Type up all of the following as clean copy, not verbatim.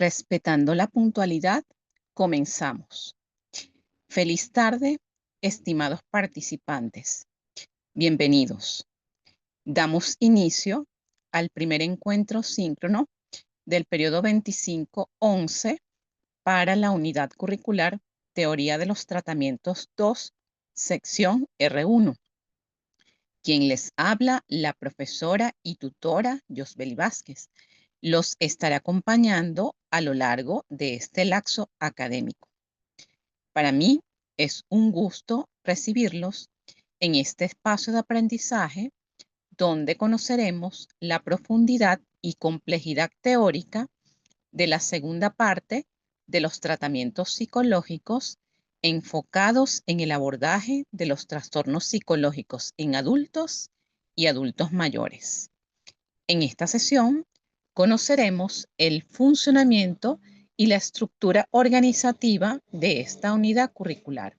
Respetando la puntualidad, comenzamos. Feliz tarde, estimados participantes. Bienvenidos. Damos inicio al primer encuentro síncrono del periodo 25-11 para la unidad curricular Teoría de los Tratamientos 2, sección R1. Quien les habla, la profesora y tutora Yosbeli Vázquez. Los estaré acompañando a lo largo de este lapso académico. Para mí es un gusto recibirlos en este espacio de aprendizaje donde conoceremos la profundidad y complejidad teórica de la segunda parte de los tratamientos psicológicos enfocados en el abordaje de los trastornos psicológicos en adultos y adultos mayores. En esta sesión conoceremos el funcionamiento y la estructura organizativa de esta unidad curricular.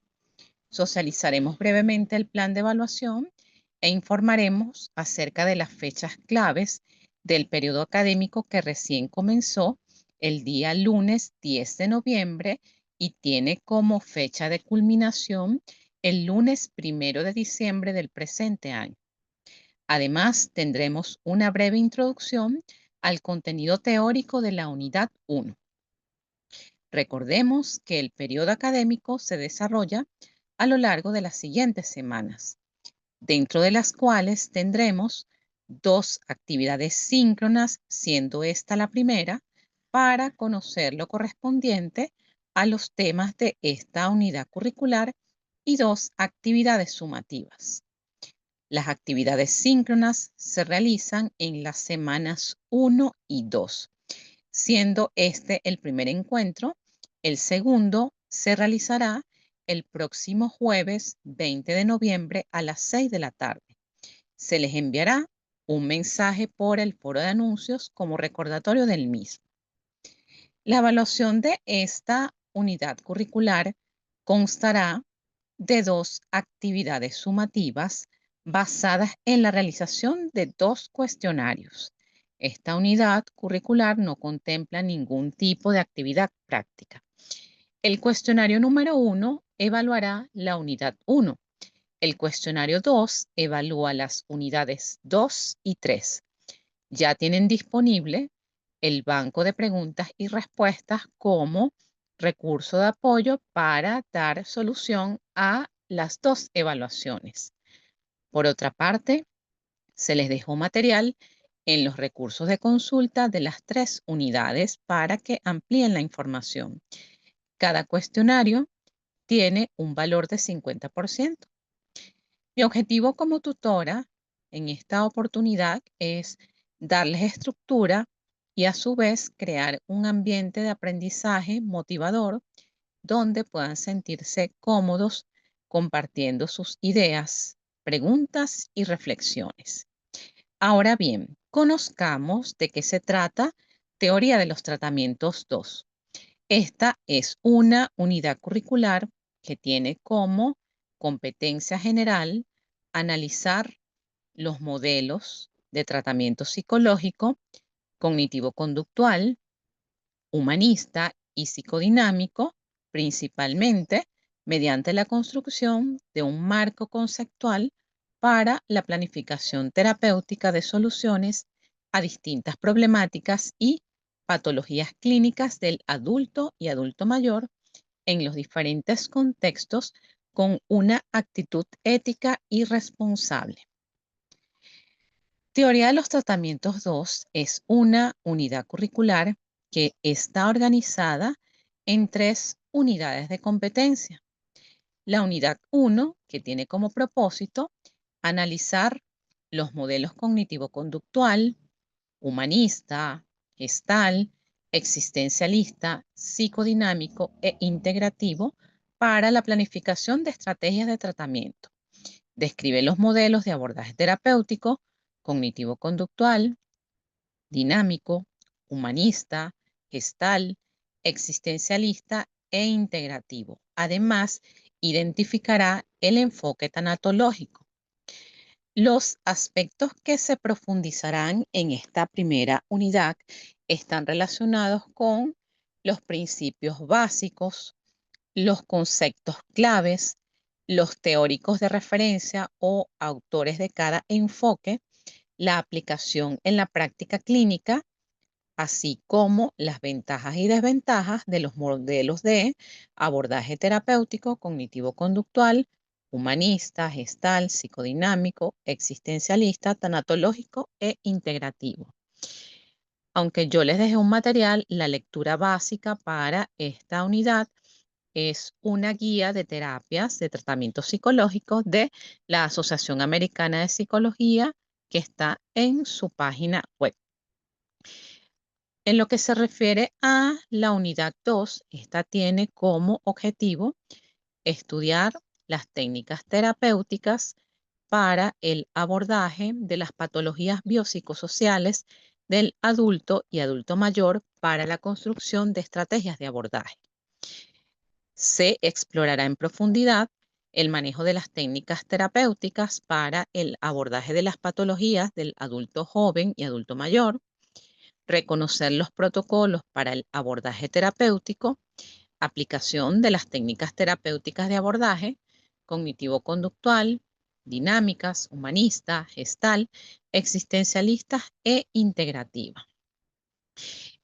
Socializaremos brevemente el plan de evaluación e informaremos acerca de las fechas claves del periodo académico que recién comenzó el día lunes 10 de noviembre y tiene como fecha de culminación el lunes 1 de diciembre del presente año. Además, tendremos una breve introducción al contenido teórico de la unidad 1. Recordemos que el periodo académico se desarrolla a lo largo de las siguientes semanas, dentro de las cuales tendremos 2 actividades síncronas, siendo esta la primera, para conocer lo correspondiente a los temas de esta unidad curricular y 2 actividades sumativas. Las actividades síncronas se realizan en las semanas 1 y 2, siendo este el primer encuentro. El segundo se realizará el próximo jueves 20 de noviembre a las 6 de la tarde. Se les enviará un mensaje por el foro de anuncios como recordatorio del mismo. La evaluación de esta unidad curricular constará de 2 actividades sumativas basadas en la realización de 2 cuestionarios. Esta unidad curricular no contempla ningún tipo de actividad práctica. El cuestionario número 1 evaluará la unidad 1. El cuestionario 2 evalúa las unidades 2 y 3. Ya tienen disponible el banco de preguntas y respuestas como recurso de apoyo para dar solución a las 2 evaluaciones. Por otra parte, se les dejó material en los recursos de consulta de las 3 unidades para que amplíen la información. Cada cuestionario tiene un valor de 50%. Mi objetivo como tutora en esta oportunidad es darles estructura y a su vez crear un ambiente de aprendizaje motivador donde puedan sentirse cómodos compartiendo sus ideas, preguntas y reflexiones. Ahora bien, conozcamos de qué se trata Teoría de los Tratamientos 2. Esta es una unidad curricular que tiene como competencia general analizar los modelos de tratamiento psicológico, cognitivo-conductual, humanista y psicodinámico, principalmente mediante la construcción de un marco conceptual para la planificación terapéutica de soluciones a distintas problemáticas y patologías clínicas del adulto y adulto mayor en los diferentes contextos con una actitud ética y responsable. Teoría de los Tratamientos 2 es una unidad curricular que está organizada en 3 unidades de competencia. La unidad 1, que tiene como propósito analizar los modelos cognitivo-conductual, humanista, gestal, existencialista, psicodinámico e integrativo para la planificación de estrategias de tratamiento. Describe los modelos de abordaje terapéutico, cognitivo-conductual, dinámico, humanista, gestal, existencialista e integrativo. Además, identificará el enfoque tanatológico. Los aspectos que se profundizarán en esta primera unidad están relacionados con los principios básicos, los conceptos claves, los teóricos de referencia o autores de cada enfoque, la aplicación en la práctica clínica, así como las ventajas y desventajas de los modelos de abordaje terapéutico, cognitivo-conductual, humanista, gestal, psicodinámico, existencialista, tanatológico e integrativo. Aunque yo les dejé un material, la lectura básica para esta unidad es una guía de terapias de tratamiento psicológico de la Asociación Americana de Psicología que está en su página web. En lo que se refiere a la unidad 2, esta tiene como objetivo estudiar las técnicas terapéuticas para el abordaje de las patologías biopsicosociales del adulto y adulto mayor para la construcción de estrategias de abordaje. Se explorará en profundidad el manejo de las técnicas terapéuticas para el abordaje de las patologías del adulto joven y adulto mayor, reconocer los protocolos para el abordaje terapéutico, aplicación de las técnicas terapéuticas de abordaje, cognitivo-conductual, dinámicas, humanista, gestal, existencialistas e integrativa.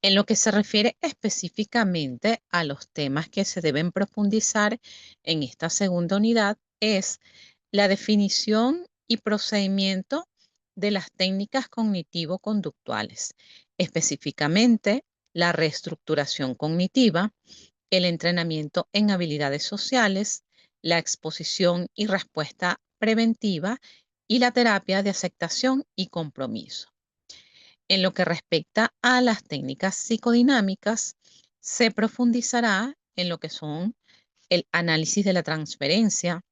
En lo que se refiere específicamente a los temas que se deben profundizar en esta segunda unidad es la definición y procedimiento de las técnicas cognitivo-conductuales, específicamente la reestructuración cognitiva, el entrenamiento en habilidades sociales, la exposición y respuesta preventiva y la terapia de aceptación y compromiso. En lo que respecta a las técnicas psicodinámicas, se profundizará en lo que son el análisis de la transferencia,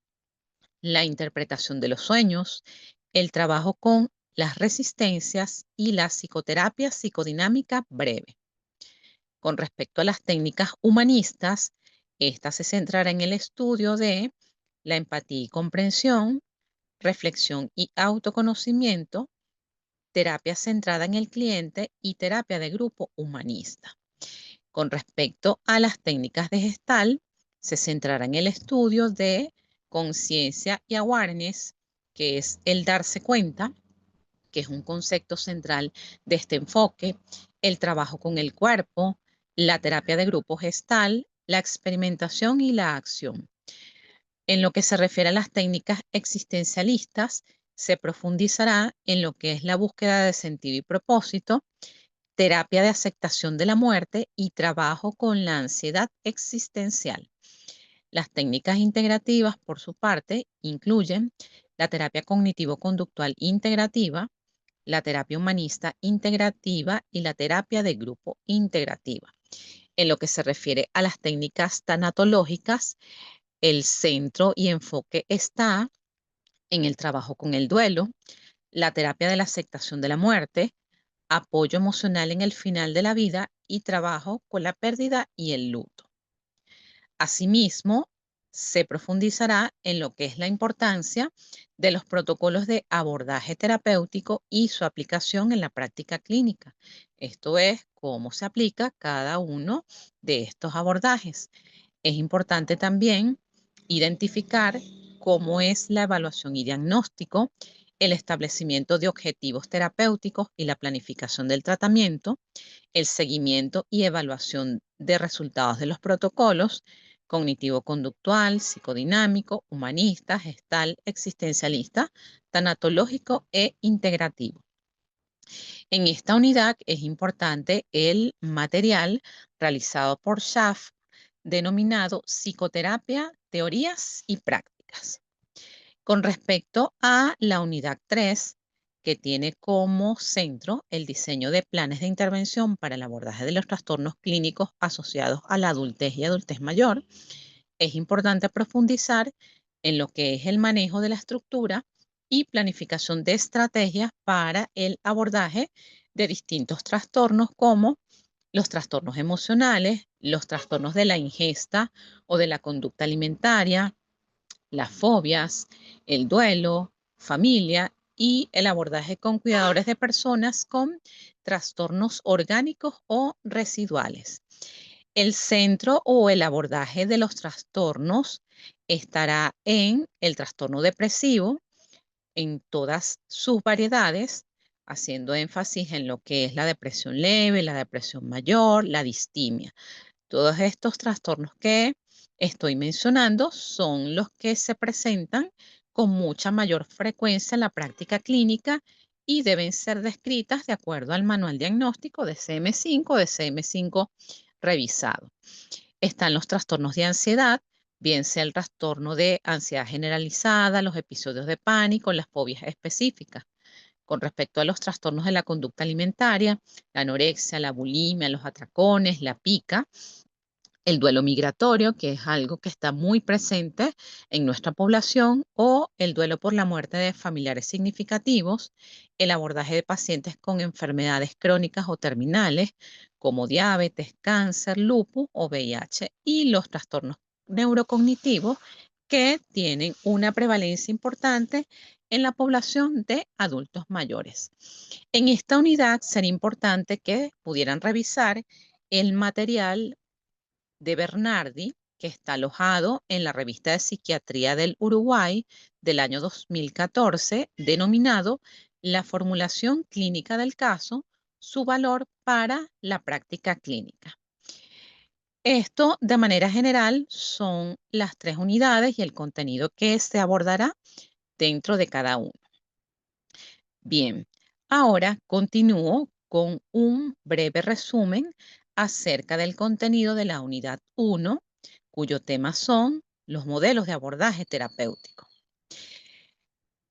la interpretación de los sueños, el trabajo con las resistencias y la psicoterapia psicodinámica breve. Con respecto a las técnicas humanistas, esta se centrará en el estudio de la empatía y comprensión, reflexión y autoconocimiento, terapia centrada en el cliente y terapia de grupo humanista. Con respecto a las técnicas de Gestalt, se centrará en el estudio de conciencia y awareness, que es el darse cuenta, que es un concepto central de este enfoque, el trabajo con el cuerpo, la terapia de grupo Gestalt, la experimentación y la acción. En lo que se refiere a las técnicas existencialistas, se profundizará en lo que es la búsqueda de sentido y propósito, terapia de aceptación de la muerte y trabajo con la ansiedad existencial. Las técnicas integrativas, por su parte, incluyen la terapia cognitivo-conductual integrativa, la terapia humanista integrativa y la terapia de grupo integrativa. En lo que se refiere a las técnicas tanatológicas, el centro y enfoque está en el trabajo con el duelo, la terapia de la aceptación de la muerte, apoyo emocional en el final de la vida y trabajo con la pérdida y el luto. Asimismo, se profundizará en lo que es la importancia de los protocolos de abordaje terapéutico y su aplicación en la práctica clínica. Esto es, cómo se aplica cada uno de estos abordajes. Es importante también identificar cómo es la evaluación y diagnóstico, el establecimiento de objetivos terapéuticos y la planificación del tratamiento, el seguimiento y evaluación de resultados de los protocolos, cognitivo-conductual, psicodinámico, humanista, gestal, existencialista, tanatológico e integrativo. En esta unidad es importante el material realizado por Schaff denominado Psicoterapia, Teorías y Prácticas. Con respecto a la unidad 3, que tiene como centro el diseño de planes de intervención para el abordaje de los trastornos clínicos asociados a la adultez y adultez mayor, es importante profundizar en lo que es el manejo de la estructura y planificación de estrategias para el abordaje de distintos trastornos como los trastornos emocionales, los trastornos de la ingesta o de la conducta alimentaria, las fobias, el duelo, familia y el abordaje con cuidadores de personas con trastornos orgánicos o residuales. El centro o el abordaje de los trastornos estará en el trastorno depresivo, en todas sus variedades, haciendo énfasis en lo que es la depresión leve, la depresión mayor, la distimia. Todos estos trastornos que estoy mencionando son los que se presentan con mucha mayor frecuencia en la práctica clínica y deben ser descritas de acuerdo al manual diagnóstico de CM5 o de CM5 revisado. Están los trastornos de ansiedad, bien sea el trastorno de ansiedad generalizada, los episodios de pánico, las fobias específicas. Con respecto a los trastornos de la conducta alimentaria, la anorexia, la bulimia, los atracones, la pica, el duelo migratorio, que es algo que está muy presente en nuestra población, o el duelo por la muerte de familiares significativos, el abordaje de pacientes con enfermedades crónicas o terminales, como diabetes, cáncer, lupus o VIH, y los trastornos neurocognitivos que tienen una prevalencia importante en la población de adultos mayores. En esta unidad sería importante que pudieran revisar el material de Bernardi, que está alojado en la revista de Psiquiatría del Uruguay del año 2014, denominado La formulación clínica del caso, su valor para la práctica clínica. Esto, de manera general, son las 3 unidades y el contenido que se abordará dentro de cada uno. Bien, ahora continúo con un breve resumen acerca del contenido de la unidad 1, cuyo tema son los modelos de abordaje terapéutico.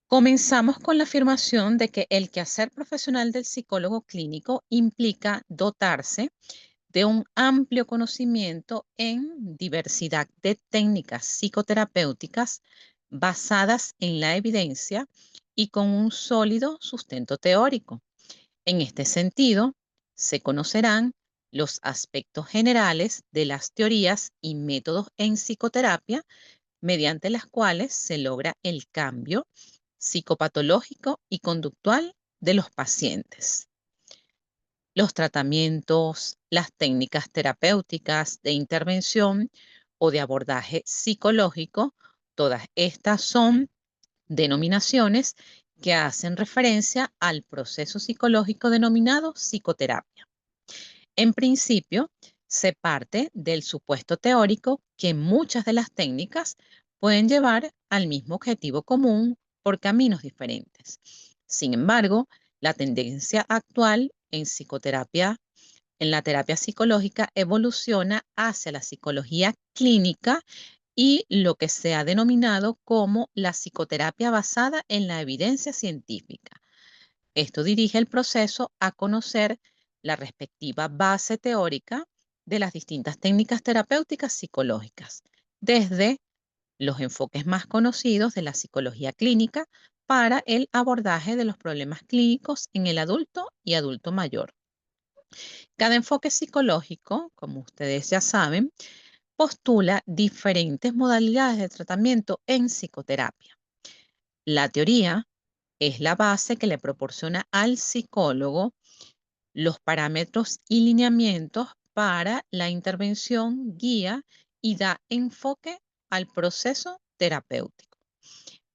Comenzamos con la afirmación de que el quehacer profesional del psicólogo clínico implica dotarse de un amplio conocimiento en diversidad de técnicas psicoterapéuticas basadas en la evidencia y con un sólido sustento teórico. En este sentido, se conocerán los aspectos generales de las teorías y métodos en psicoterapia mediante las cuales se logra el cambio psicopatológico y conductual de los pacientes. Los tratamientos, las técnicas terapéuticas de intervención o de abordaje psicológico, todas estas son denominaciones que hacen referencia al proceso psicológico denominado psicoterapia. En principio, se parte del supuesto teórico que muchas de las técnicas pueden llevar al mismo objetivo común por caminos diferentes. Sin embargo, la tendencia actual en psicoterapia, en la terapia psicológica, evoluciona hacia la psicología clínica y lo que se ha denominado como la psicoterapia basada en la evidencia científica. Esto dirige el proceso a conocer la respectiva base teórica de las distintas técnicas terapéuticas psicológicas, desde los enfoques más conocidos de la psicología clínica para el abordaje de los problemas clínicos en el adulto y adulto mayor. Cada enfoque psicológico, como ustedes ya saben, postula diferentes modalidades de tratamiento en psicoterapia. La teoría es la base que le proporciona al psicólogo los parámetros y lineamientos para la intervención, guía y da enfoque al proceso terapéutico.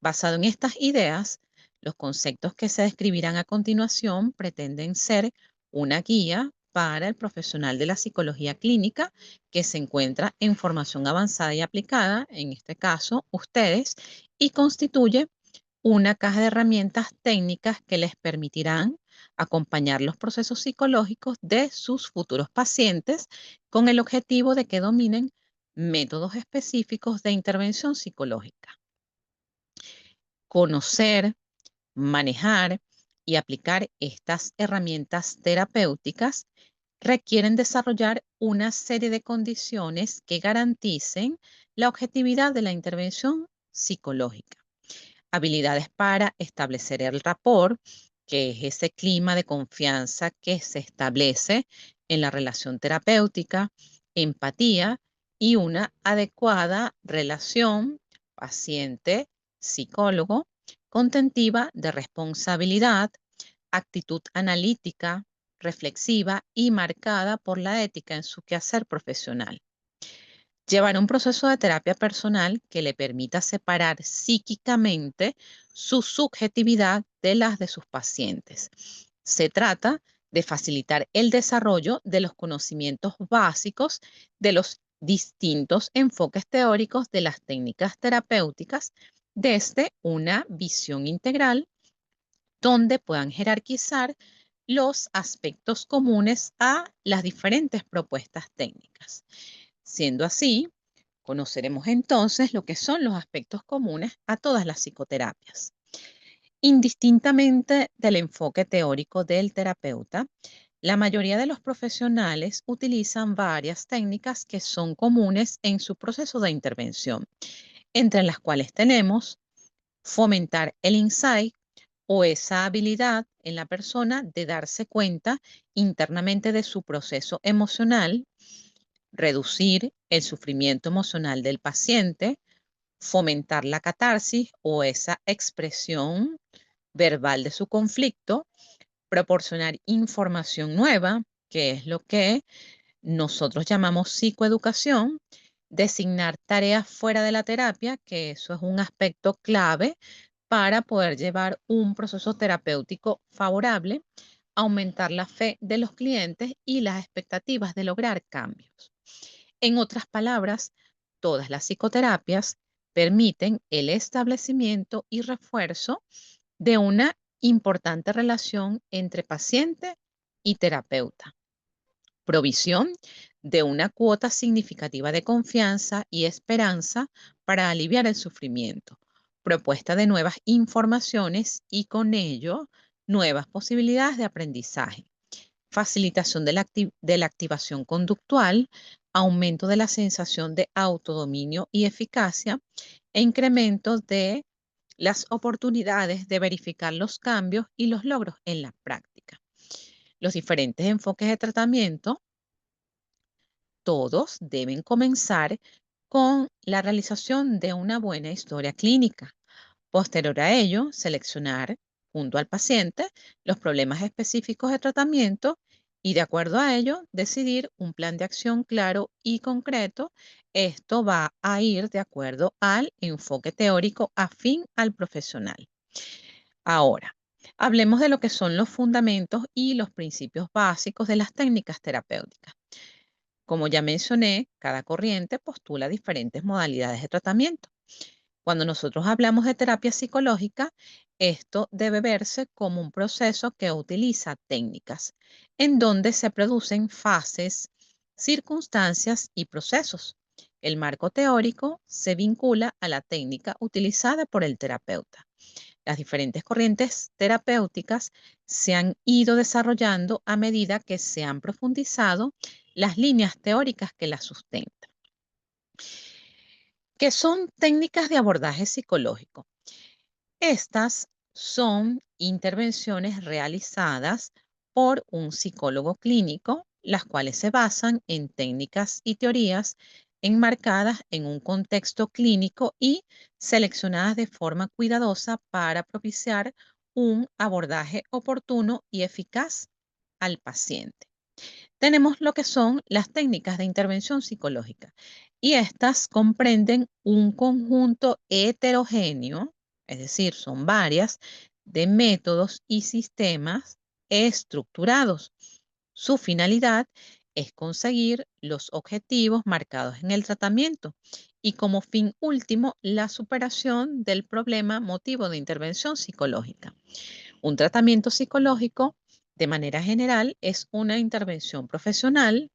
Basado en estas ideas, los conceptos que se describirán a continuación pretenden ser una guía para el profesional de la psicología clínica que se encuentra en formación avanzada y aplicada, en este caso ustedes, y constituye una caja de herramientas técnicas que les permitirán acompañar los procesos psicológicos de sus futuros pacientes con el objetivo de que dominen métodos específicos de intervención psicológica. Conocer, manejar y aplicar estas herramientas terapéuticas requieren desarrollar una serie de condiciones que garanticen la objetividad de la intervención psicológica. Habilidades para establecer el rapport, que es ese clima de confianza que se establece en la relación terapéutica, empatía y una adecuada relación paciente-psicólogo, contentiva de responsabilidad, actitud analítica, reflexiva y marcada por la ética en su quehacer profesional. Llevar un proceso de terapia personal que le permita separar psíquicamente su subjetividad de las de sus pacientes. Se trata de facilitar el desarrollo de los conocimientos básicos de los distintos enfoques teóricos de las técnicas terapéuticas desde una visión integral donde puedan jerarquizar los aspectos comunes a las diferentes propuestas técnicas. Siendo así, conoceremos entonces lo que son los aspectos comunes a todas las psicoterapias. Indistintamente del enfoque teórico del terapeuta, la mayoría de los profesionales utilizan varias técnicas que son comunes en su proceso de intervención, entre las cuales tenemos fomentar el insight o esa habilidad en la persona de darse cuenta internamente de su proceso emocional, reducir el sufrimiento emocional del paciente, fomentar la catarsis o esa expresión verbal de su conflicto, proporcionar información nueva, que es lo que nosotros llamamos psicoeducación, designar tareas fuera de la terapia, que eso es un aspecto clave para poder llevar un proceso terapéutico favorable, aumentar la fe de los clientes y las expectativas de lograr cambios. En otras palabras, todas las psicoterapias permiten el establecimiento y refuerzo de una importante relación entre paciente y terapeuta, provisión de una cuota significativa de confianza y esperanza para aliviar el sufrimiento, propuesta de nuevas informaciones y con ello nuevas posibilidades de aprendizaje, facilitación de la activación conductual, aumento de la sensación de autodominio y eficacia e incremento de las oportunidades de verificar los cambios y los logros en la práctica. Los diferentes enfoques de tratamiento, todos deben comenzar con la realización de una buena historia clínica. Posterior a ello, seleccionar junto al paciente los problemas específicos de tratamiento y de acuerdo a ello decidir un plan de acción claro y concreto. Esto va a ir de acuerdo al enfoque teórico afín al profesional. Ahora, hablemos de lo que son los fundamentos y los principios básicos de las técnicas terapéuticas. Como ya mencioné, cada corriente postula diferentes modalidades de tratamiento. Cuando nosotros hablamos de terapia psicológica, esto debe verse como un proceso que utiliza técnicas en donde se producen fases, circunstancias y procesos. El marco teórico se vincula a la técnica utilizada por el terapeuta. Las diferentes corrientes terapéuticas se han ido desarrollando a medida que se han profundizado las líneas teóricas que las sustentan. ¿Qué son técnicas de abordaje psicológico? Estas son intervenciones realizadas por un psicólogo clínico, las cuales se basan en técnicas y teorías enmarcadas en un contexto clínico y seleccionadas de forma cuidadosa para propiciar un abordaje oportuno y eficaz al paciente. Tenemos lo que son las técnicas de intervención psicológica y estas comprenden un conjunto heterogéneo, es decir, son varias, de métodos y sistemas estructurados. Su finalidad es conseguir los objetivos marcados en el tratamiento y como fin último la superación del problema motivo de intervención psicológica. Un tratamiento psicológico, de manera general, es una intervención profesional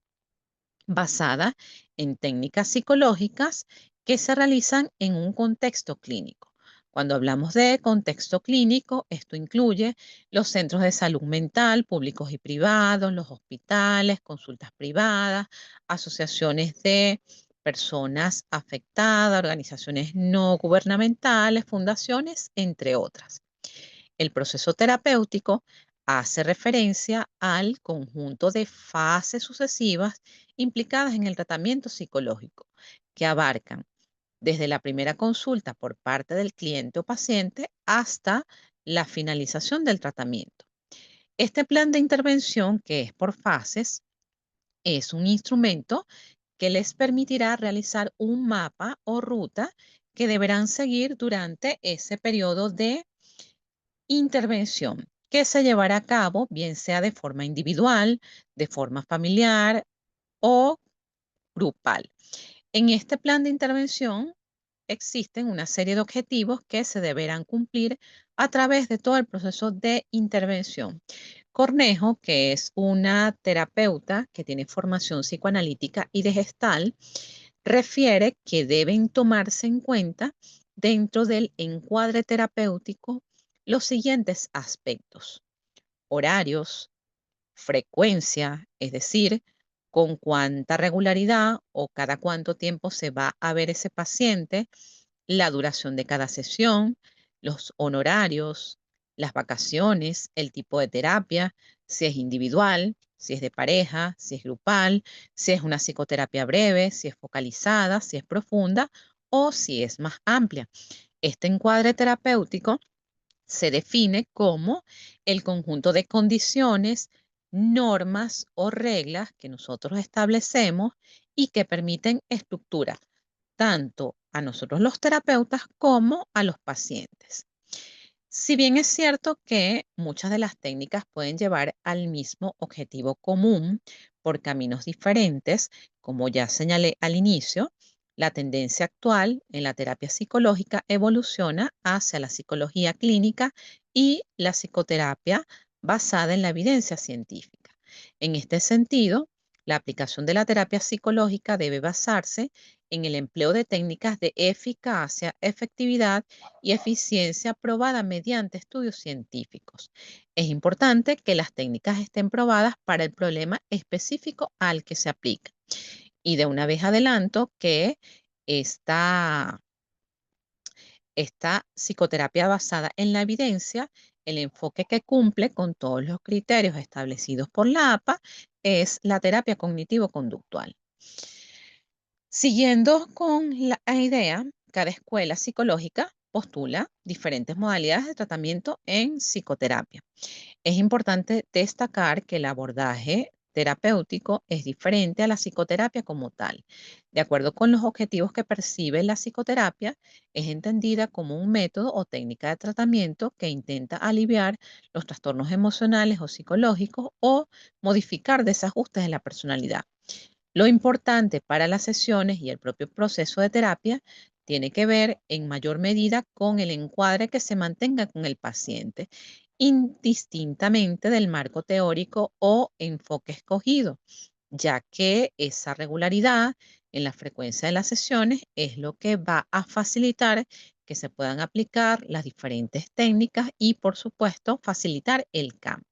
basada en técnicas psicológicas que se realizan en un contexto clínico. Cuando hablamos de contexto clínico, esto incluye los centros de salud mental públicos y privados, los hospitales, consultas privadas, asociaciones de personas afectadas, organizaciones no gubernamentales, fundaciones, entre otras. El proceso terapéutico hace referencia al conjunto de fases sucesivas implicadas en el tratamiento psicológico, que abarcan desde la primera consulta por parte del cliente o paciente hasta la finalización del tratamiento. Este plan de intervención, que es por fases, es un instrumento que les permitirá realizar un mapa o ruta que deberán seguir durante ese periodo de intervención, que se llevará a cabo bien sea de forma individual, de forma familiar o grupal. En este plan de intervención existen una serie de objetivos que se deberán cumplir a través de todo el proceso de intervención. Cornejo, que es una terapeuta que tiene formación psicoanalítica y de gestal, refiere que deben tomarse en cuenta dentro del encuadre terapéutico los siguientes aspectos: horarios, frecuencia, es decir, con cuánta regularidad o cada cuánto tiempo se va a ver ese paciente, la duración de cada sesión, los honorarios, las vacaciones, el tipo de terapia, si es individual, si es de pareja, si es grupal, si es una psicoterapia breve, si es focalizada, si es profunda o si es más amplia. Este encuadre terapéutico se define como el conjunto de condiciones, normas o reglas que nosotros establecemos y que permiten estructura tanto a nosotros los terapeutas como a los pacientes. Si bien es cierto que muchas de las técnicas pueden llevar al mismo objetivo común por caminos diferentes, como ya señalé al inicio, la tendencia actual en la terapia psicológica evoluciona hacia la psicología clínica y la psicoterapia basada en la evidencia científica. En este sentido, la aplicación de la terapia psicológica debe basarse en el empleo de técnicas de eficacia, efectividad y eficiencia probada mediante estudios científicos. Es importante que las técnicas estén probadas para el problema específico al que se aplica. Y de una vez adelanto que esta, esta psicoterapia basada en la evidencia, el enfoque que cumple con todos los criterios establecidos por la APA, es la terapia cognitivo-conductual. Siguiendo con la idea, cada escuela psicológica postula diferentes modalidades de tratamiento en psicoterapia. Es importante destacar que el abordaje terapéutico es diferente a la psicoterapia como tal. De acuerdo con los objetivos que percibe la psicoterapia, es entendida como un método o técnica de tratamiento que intenta aliviar los trastornos emocionales o psicológicos o modificar desajustes en la personalidad. Lo importante para las sesiones y el propio proceso de terapia tiene que ver en mayor medida con el encuadre que se mantenga con el paciente, indistintamente del marco teórico o enfoque escogido, ya que esa regularidad en la frecuencia de las sesiones es lo que va a facilitar que se puedan aplicar las diferentes técnicas y, por supuesto, facilitar el cambio.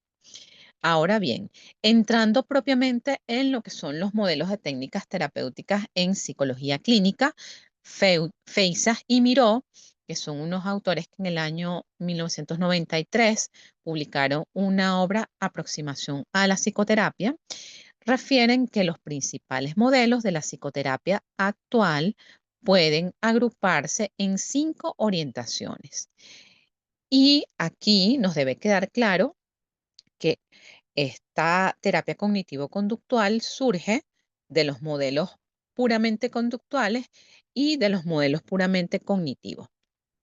Ahora bien, entrando propiamente en lo que son los modelos de técnicas terapéuticas en psicología clínica, Feisas y Miró, que son unos autores que en el año 1993 publicaron una obra Aproximación a la psicoterapia, refieren que los principales modelos de la psicoterapia actual pueden agruparse en 5 orientaciones. Y aquí nos debe quedar claro que esta terapia cognitivo-conductual surge de los modelos puramente conductuales y de los modelos puramente cognitivos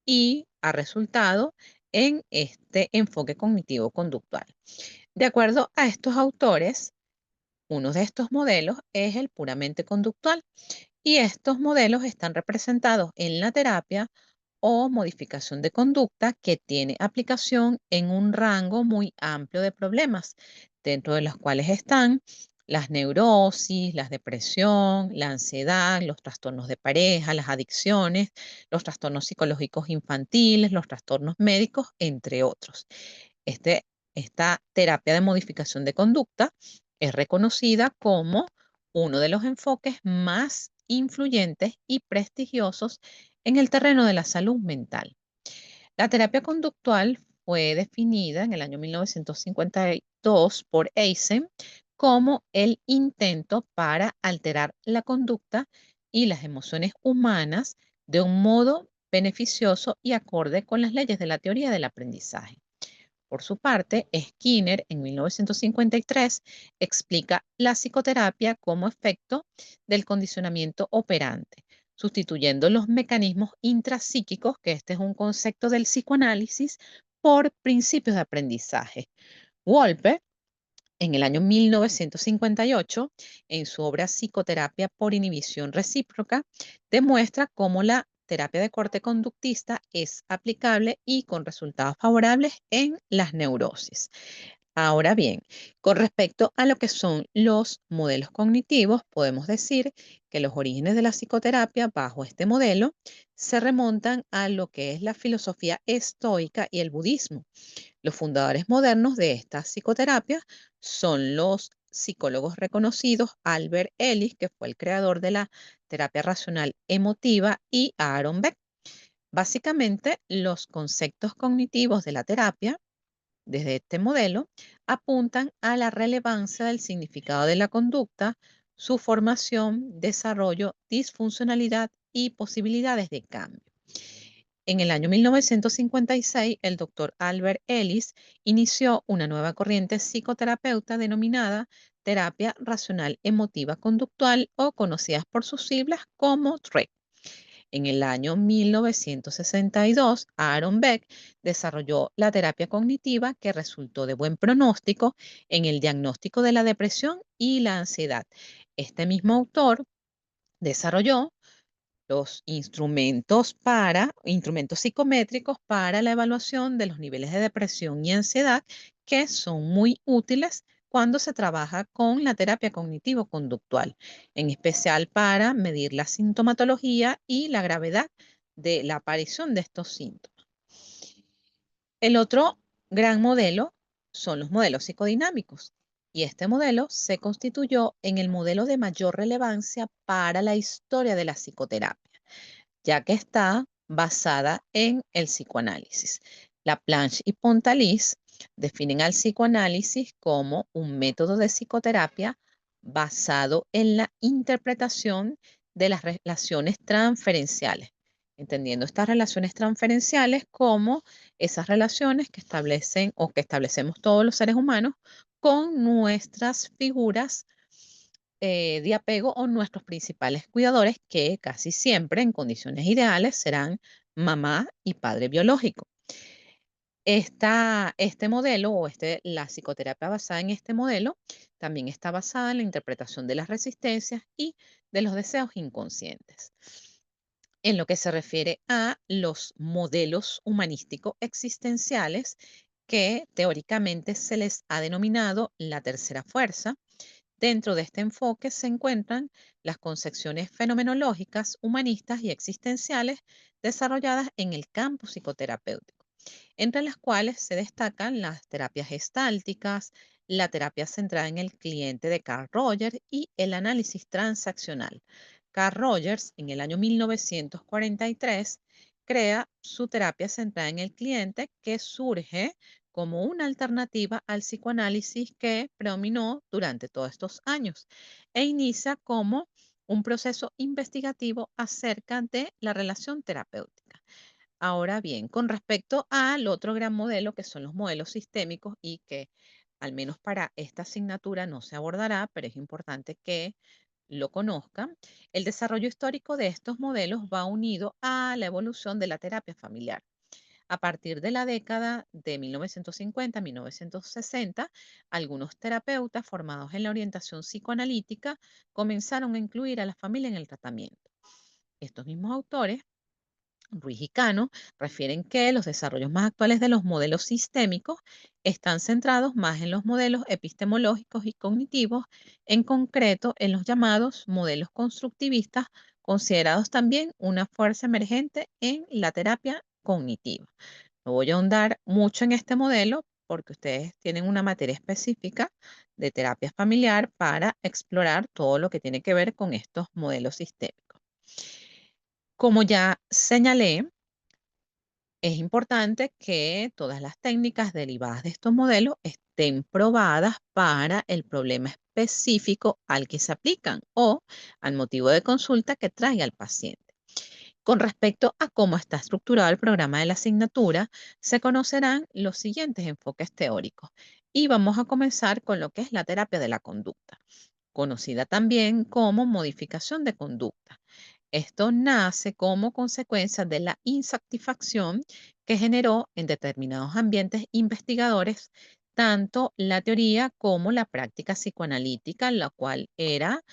y ha resultado en este enfoque cognitivo-conductual. De acuerdo a estos autores, uno de estos modelos es el puramente conductual y estos modelos están representados en la terapia o modificación de conducta que tiene aplicación en un rango muy amplio de problemas, dentro de los cuales están las neurosis, la depresión, la ansiedad, los trastornos de pareja, las adicciones, los trastornos psicológicos infantiles, los trastornos médicos, entre otros. Esta terapia de modificación de conducta es reconocida como uno de los enfoques más influyentes y prestigiosos en el terreno de la salud mental. La terapia conductual fue definida en el año 1952 por Eisen como el intento para alterar la conducta y las emociones humanas de un modo beneficioso y acorde con las leyes de la teoría del aprendizaje. Por su parte, Skinner en 1953 explica la psicoterapia como efecto del condicionamiento operante, sustituyendo los mecanismos intrapsíquicos, que este es un concepto del psicoanálisis, por principios de aprendizaje. Wolpe, en el año 1958, en su obra Psicoterapia por inhibición recíproca, demuestra cómo la terapia de corte conductista es aplicable y con resultados favorables en las neurosis. Ahora bien, con respecto a lo que son los modelos cognitivos, podemos decir que los orígenes de la psicoterapia bajo este modelo se remontan a lo que es la filosofía estoica y el budismo. Los fundadores modernos de esta psicoterapia son los psicólogos reconocidos Albert Ellis, que fue el creador de la terapia racional emotiva, y Aaron Beck. Básicamente, los conceptos cognitivos de la terapia, desde este modelo, apuntan a la relevancia del significado de la conducta, su formación, desarrollo, disfuncionalidad y posibilidades de cambio. En el año 1956, el doctor Albert Ellis inició una nueva corriente psicoterapeuta denominada terapia racional emotiva conductual, o conocidas por sus siglas como TREC. En el año 1962, Aaron Beck desarrolló la terapia cognitiva, que resultó de buen pronóstico en el diagnóstico de la depresión y la ansiedad. Este mismo autor desarrolló los instrumentos psicométricos para la evaluación de los niveles de depresión y ansiedad, que son muy útiles cuando se trabaja con la terapia cognitivo-conductual, en especial para medir la sintomatología y la gravedad de la aparición de estos síntomas. El otro gran modelo son los modelos psicodinámicos, y este modelo se constituyó en el modelo de mayor relevancia para la historia de la psicoterapia, ya que está basada en el psicoanálisis. Laplanche y Pontalis definen al psicoanálisis como un método de psicoterapia basado en la interpretación de las relaciones transferenciales, entendiendo estas relaciones transferenciales como esas relaciones que establecen o que establecemos todos los seres humanos con nuestras figuras de apego o nuestros principales cuidadores, que casi siempre en condiciones ideales serán mamá y padre biológico. Este modelo la psicoterapia basada en este modelo también está basada en la interpretación de las resistencias y de los deseos inconscientes. En lo que se refiere a los modelos humanísticos existenciales, que teóricamente se les ha denominado la tercera fuerza. Dentro de este enfoque se encuentran las concepciones fenomenológicas, humanistas y existenciales desarrolladas en el campo psicoterapéutico, entre las cuales se destacan las terapias gestálticas, la terapia centrada en el cliente de Carl Rogers y el análisis transaccional. Carl Rogers, en el año 1943, crea su terapia centrada en el cliente, que surge como una alternativa al psicoanálisis que predominó durante todos estos años, e inicia como un proceso investigativo acerca de la relación terapéutica. Ahora bien, con respecto al otro gran modelo, que son los modelos sistémicos, y que al menos para esta asignatura no se abordará, pero es importante que lo conozcan, el desarrollo histórico de estos modelos va unido a la evolución de la terapia familiar. A partir de la década de 1950-1960, algunos terapeutas formados en la orientación psicoanalítica comenzaron a incluir a la familia en el tratamiento. Estos mismos autores, Ruiz y Cano, refieren que los desarrollos más actuales de los modelos sistémicos están centrados más en los modelos epistemológicos y cognitivos, en concreto en los llamados modelos constructivistas, considerados también una fuerza emergente en la terapia cognitiva. No voy a ahondar mucho en este modelo porque ustedes tienen una materia específica de terapia familiar para explorar todo lo que tiene que ver con estos modelos sistémicos. Como ya señalé, es importante que todas las técnicas derivadas de estos modelos estén probadas para el problema específico al que se aplican o al motivo de consulta que traiga el paciente. Con respecto a cómo está estructurado el programa de la asignatura, se conocerán los siguientes enfoques teóricos y vamos a comenzar con lo que es la terapia de la conducta, conocida también como modificación de conducta. Esto nace como consecuencia de la insatisfacción que generó en determinados ambientes investigadores tanto la teoría como la práctica psicoanalítica, la cual era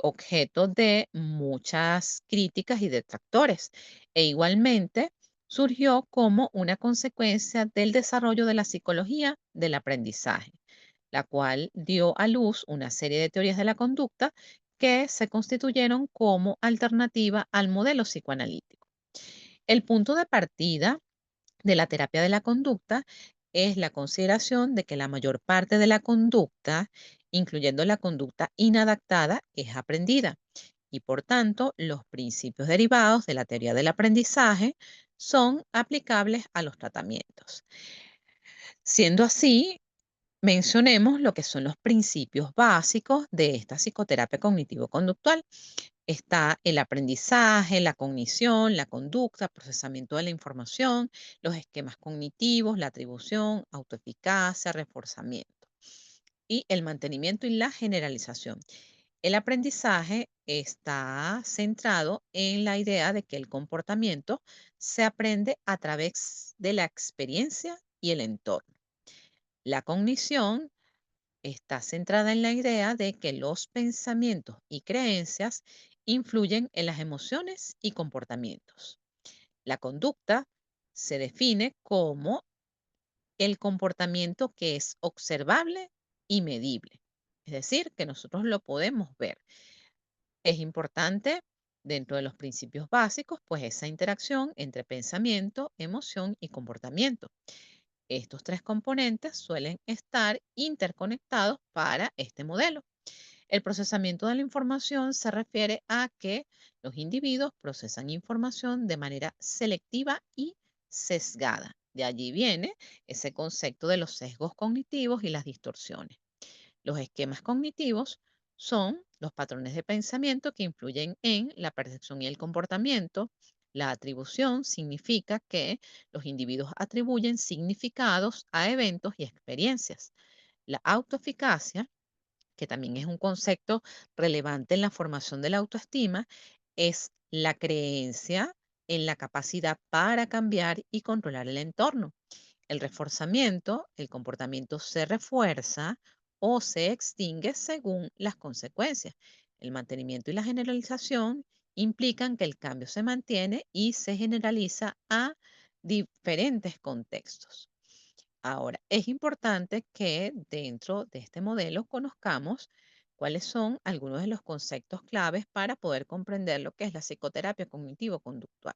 objeto de muchas críticas y detractores. E igualmente surgió como una consecuencia del desarrollo de la psicología del aprendizaje, la cual dio a luz una serie de teorías de la conducta que se constituyeron como alternativa al modelo psicoanalítico. El punto de partida de la terapia de la conducta es la consideración de que la mayor parte de la conducta, incluyendo la conducta inadaptada, es aprendida y por tanto los principios derivados de la teoría del aprendizaje son aplicables a los tratamientos. Siendo así, mencionemos lo que son los principios básicos de esta psicoterapia cognitivo-conductual. Está el aprendizaje, la cognición, la conducta, procesamiento de la información, los esquemas cognitivos, la atribución, autoeficacia, reforzamiento y el mantenimiento y la generalización. El aprendizaje está centrado en la idea de que el comportamiento se aprende a través de la experiencia y el entorno. La cognición está centrada en la idea de que los pensamientos y creencias influyen en las emociones y comportamientos. La conducta se define como el comportamiento que es observable y medible, es decir, que nosotros lo podemos ver. Es importante dentro de los principios básicos, pues esa interacción entre pensamiento, emoción y comportamiento. Estos tres componentes suelen estar interconectados para este modelo. El procesamiento de la información se refiere a que los individuos procesan información de manera selectiva y sesgada. De allí viene ese concepto de los sesgos cognitivos y las distorsiones. Los esquemas cognitivos son los patrones de pensamiento que influyen en la percepción y el comportamiento. La atribución significa que los individuos atribuyen significados a eventos y experiencias. La autoeficacia, que también es un concepto relevante en la formación de la autoestima, es la creencia en la capacidad para cambiar y controlar el entorno. El reforzamiento, el comportamiento se refuerza o se extingue según las consecuencias. El mantenimiento y la generalización implican que el cambio se mantiene y se generaliza a diferentes contextos. Ahora, es importante que dentro de este modelo conozcamos cuáles son algunos de los conceptos claves para poder comprender lo que es la psicoterapia cognitivo-conductual.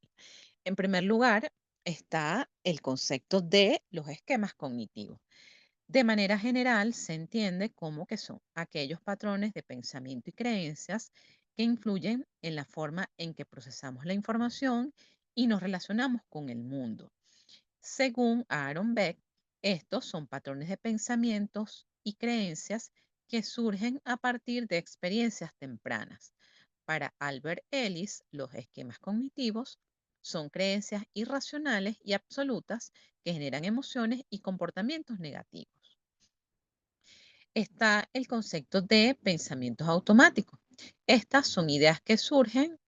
En primer lugar, está el concepto de los esquemas cognitivos. De manera general, se entiende como que son aquellos patrones de pensamiento y creencias que influyen en la forma en que procesamos la información y nos relacionamos con el mundo. Según Aaron Beck, estos son patrones de pensamientos y creencias que surgen a partir de experiencias tempranas. Para Albert Ellis, los esquemas cognitivos son creencias irracionales y absolutas que generan emociones y comportamientos negativos. Está el concepto de pensamientos automáticos. Estas son ideas que surgen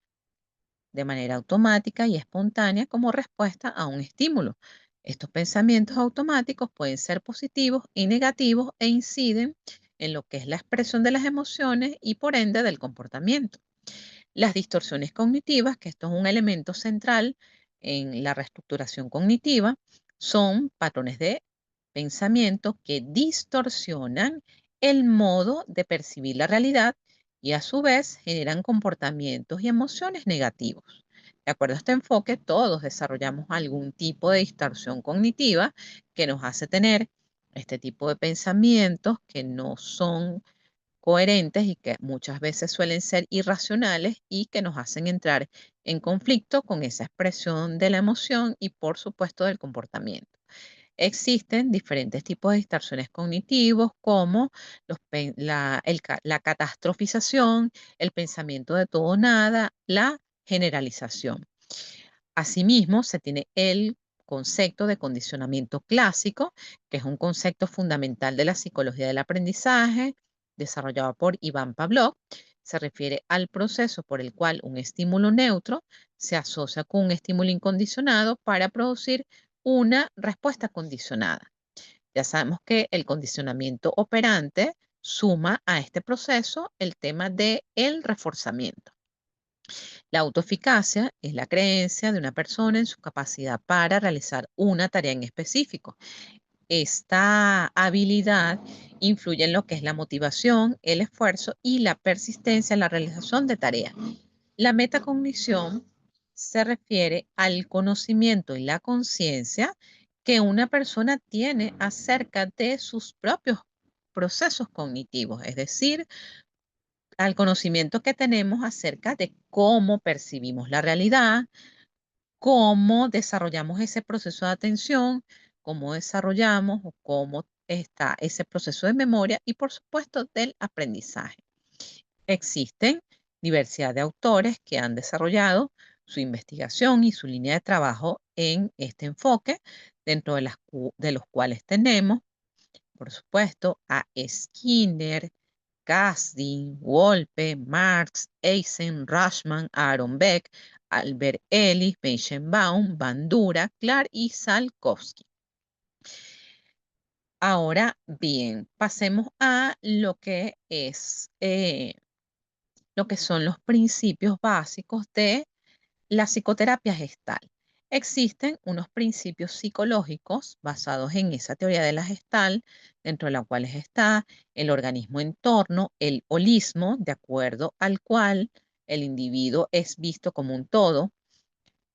de manera automática y espontánea como respuesta a un estímulo. Estos pensamientos automáticos pueden ser positivos y negativos e inciden en lo que es la expresión de las emociones y por ende del comportamiento. Las distorsiones cognitivas, que esto es un elemento central en la reestructuración cognitiva, son patrones de pensamiento que distorsionan el modo de percibir la realidad y a su vez generan comportamientos y emociones negativos. De acuerdo a este enfoque, todos desarrollamos algún tipo de distorsión cognitiva que nos hace tener este tipo de pensamientos que no son coherentes y que muchas veces suelen ser irracionales y que nos hacen entrar en conflicto con esa expresión de la emoción y por supuesto del comportamiento. Existen diferentes tipos de distorsiones cognitivos como la catastrofización, el pensamiento de todo o nada, la generalización. Asimismo, se tiene el concepto de condicionamiento clásico, que es un concepto fundamental de la psicología del aprendizaje, desarrollado por Iván Pavlov. Se refiere al proceso por el cual un estímulo neutro se asocia con un estímulo incondicionado para producir una respuesta condicionada. Ya sabemos que el condicionamiento operante suma a este proceso el tema del reforzamiento. La autoeficacia es la creencia de una persona en su capacidad para realizar una tarea en específico. Esta habilidad influye en lo que es la motivación, el esfuerzo y la persistencia en la realización de tareas. La metacognición se refiere al conocimiento y la conciencia que una persona tiene acerca de sus propios procesos cognitivos, es decir, al conocimiento que tenemos acerca de cómo percibimos la realidad, cómo desarrollamos ese proceso de atención, cómo desarrollamos o cómo está ese proceso de memoria y, por supuesto, del aprendizaje. Existen diversidad de autores que han desarrollado su investigación y su línea de trabajo en este enfoque, dentro de los cuales tenemos, por supuesto, a Skinner, Kasdin, Wolpe, Marx, Eisen, Rashman, Aaron Beck, Albert Ellis, Menchenbaum, Bandura, Clark y Salkowski. Ahora bien, pasemos a lo que son los principios básicos de la psicoterapia gestal. Existen unos principios psicológicos basados en esa teoría de la gestal, dentro de la cual está el organismo entorno, el holismo, de acuerdo al cual el individuo es visto como un todo,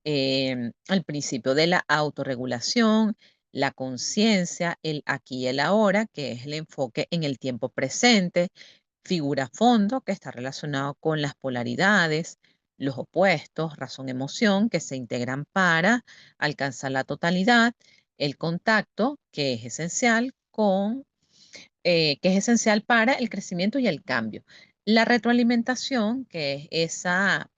el principio de la autorregulación, la conciencia, el aquí y el ahora, que es el enfoque en el tiempo presente, figura fondo, que está relacionado con las polaridades, los opuestos, razón-emoción, que se integran para alcanzar la totalidad, el contacto, que es esencial para el crecimiento y el cambio. La retroalimentación, que es esa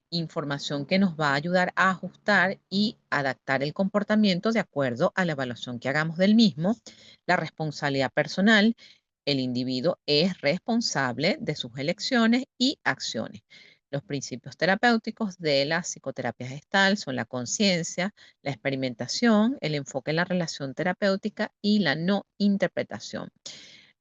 información que nos va a ayudar a ajustar y adaptar el comportamiento de acuerdo a la evaluación que hagamos del mismo. La responsabilidad personal, el individuo es responsable de sus elecciones y acciones. Los principios terapéuticos de la psicoterapia gestal son la conciencia, la experimentación, el enfoque en la relación terapéutica y la no interpretación.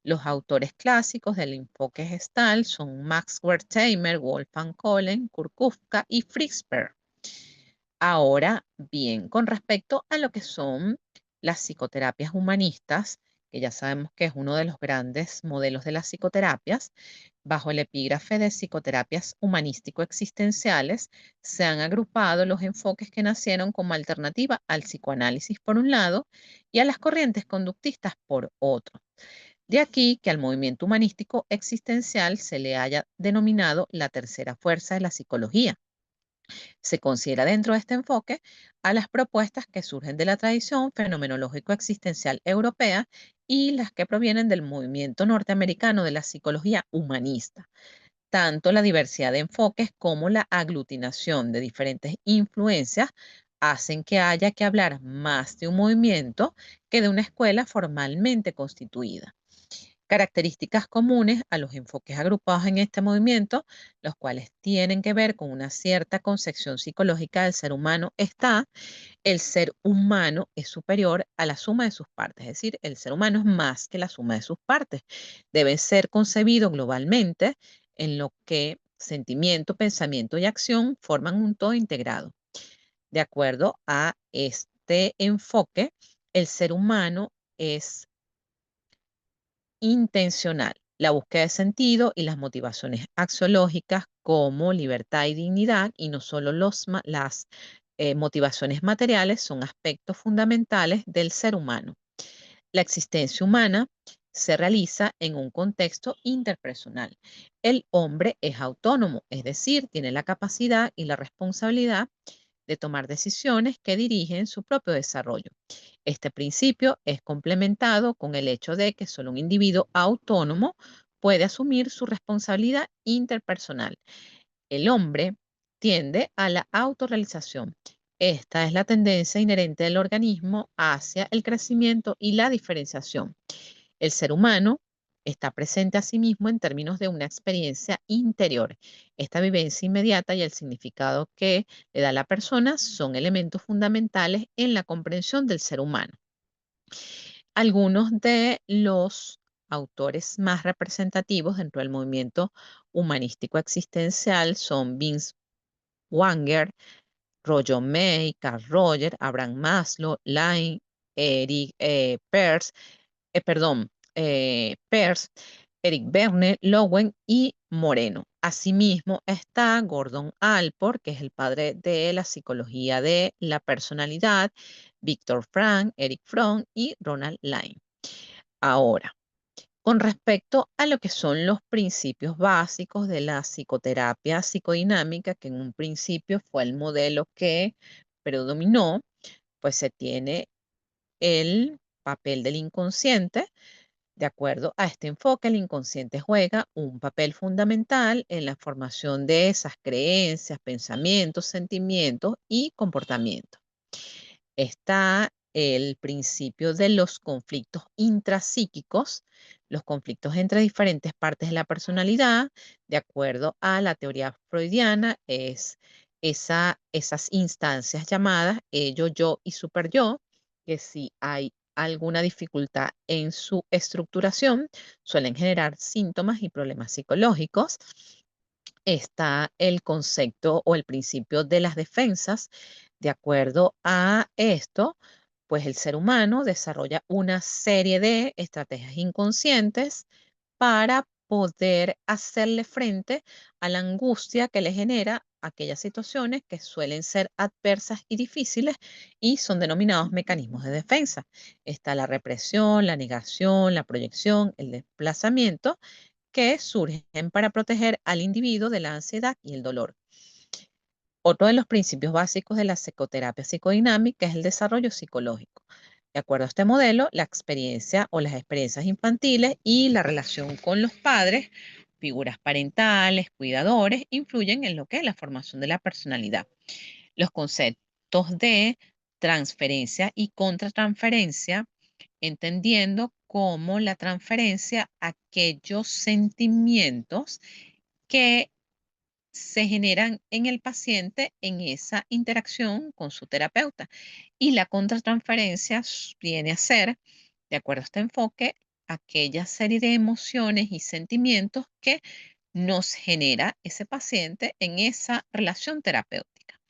Los autores clásicos del enfoque gestal son Max Wertheimer, Wolfgang Kohlen, Kurt Kufka y Fritz Perls. Ahora bien, con respecto a lo que son las psicoterapias humanistas, que ya sabemos que es uno de los grandes modelos de las psicoterapias, bajo el epígrafe de psicoterapias humanístico-existenciales, se han agrupado los enfoques que nacieron como alternativa al psicoanálisis por un lado y a las corrientes conductistas por otro. De aquí que al movimiento humanístico existencial se le haya denominado la tercera fuerza de la psicología. Se considera dentro de este enfoque a las propuestas que surgen de la tradición fenomenológico-existencial europea y las que provienen del movimiento norteamericano de la psicología humanista. Tanto la diversidad de enfoques como la aglutinación de diferentes influencias hacen que haya que hablar más de un movimiento que de una escuela formalmente constituida. Características comunes a los enfoques agrupados en este movimiento, los cuales tienen que ver con una cierta concepción psicológica del ser humano, está: el ser humano es superior a la suma de sus partes, es decir, el ser humano es más que la suma de sus partes. Debe ser concebido globalmente, en lo que sentimiento, pensamiento y acción forman un todo integrado. De acuerdo a este enfoque, el ser humano es intencional. La búsqueda de sentido y las motivaciones axiológicas como libertad y dignidad, y no solo las motivaciones materiales, son aspectos fundamentales del ser humano. La existencia humana se realiza en un contexto interpersonal. El hombre es autónomo, es decir, tiene la capacidad y la responsabilidad de tomar decisiones que dirigen su propio desarrollo. Este principio es complementado con el hecho de que solo un individuo autónomo puede asumir su responsabilidad interpersonal. El hombre tiende a la autorrealización. Esta es la tendencia inherente del organismo hacia el crecimiento y la diferenciación. El ser humano está presente a sí mismo en términos de una experiencia interior. Esta vivencia inmediata y el significado que le da a la persona son elementos fundamentales en la comprensión del ser humano. Algunos de los autores más representativos dentro del movimiento humanístico existencial son Vince Wanger, Roger May, Carl Rogers, Abraham Maslow, Laing, Eric Peirce, Peirce, Eric Berne, Lowen y Moreno. Asimismo está Gordon Allport, que es el padre de la psicología de la personalidad, Viktor Frank, Eric Fromm y Ronald Laing. Ahora, con respecto a lo que son los principios básicos de la psicoterapia psicodinámica, que en un principio fue el modelo que predominó, pues se tiene el papel del inconsciente. De acuerdo a este enfoque, el inconsciente juega un papel fundamental en la formación de esas creencias, pensamientos, sentimientos y comportamientos. Está el principio de los conflictos intrapsíquicos, los conflictos entre diferentes partes de la personalidad, de acuerdo a la teoría freudiana, es esas instancias llamadas ello, yo y superyo, que si hay alguna dificultad en su estructuración, suelen generar síntomas y problemas psicológicos. Está el concepto o el principio de las defensas. De acuerdo a esto, pues el ser humano desarrolla una serie de estrategias inconscientes para poder hacerle frente a la angustia que le genera aquellas situaciones que suelen ser adversas y difíciles y son denominados mecanismos de defensa. Está la represión, la negación, la proyección, el desplazamiento que surgen para proteger al individuo de la ansiedad y el dolor. Otro de los principios básicos de la psicoterapia psicodinámica es el desarrollo psicológico. De acuerdo a este modelo, la experiencia o las experiencias infantiles y la relación con los padres, figuras parentales, cuidadores, influyen en lo que es la formación de la personalidad. Los conceptos de transferencia y contratransferencia, entendiendo como la transferencia aquellos sentimientos que se generan en el paciente en esa interacción con su terapeuta. Y la contratransferencia viene a ser, de acuerdo a este enfoque, aquella serie de emociones y sentimientos que nos genera ese paciente en esa relación terapéutica.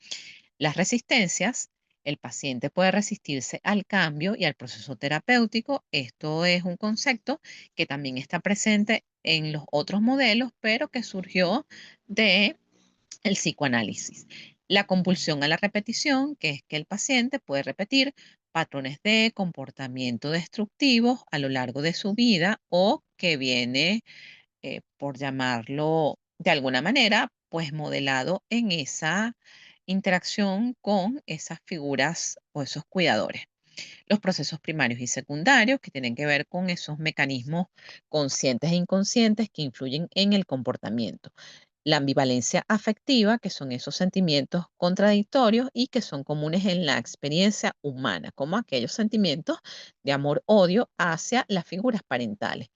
Las resistencias, el paciente puede resistirse al cambio y al proceso terapéutico. Esto es un concepto que también está presente en los otros modelos, pero que surgió de el psicoanálisis. La compulsión a la repetición, que es que el paciente puede repetir patrones de comportamiento destructivos a lo largo de su vida o que viene, por llamarlo de alguna manera, pues modelado en esa interacción con esas figuras o esos cuidadores. Los procesos primarios y secundarios que tienen que ver con esos mecanismos conscientes e inconscientes que influyen en el comportamiento. La ambivalencia afectiva, que son esos sentimientos contradictorios y que son comunes en la experiencia humana, como aquellos sentimientos de amor-odio hacia las figuras parentales.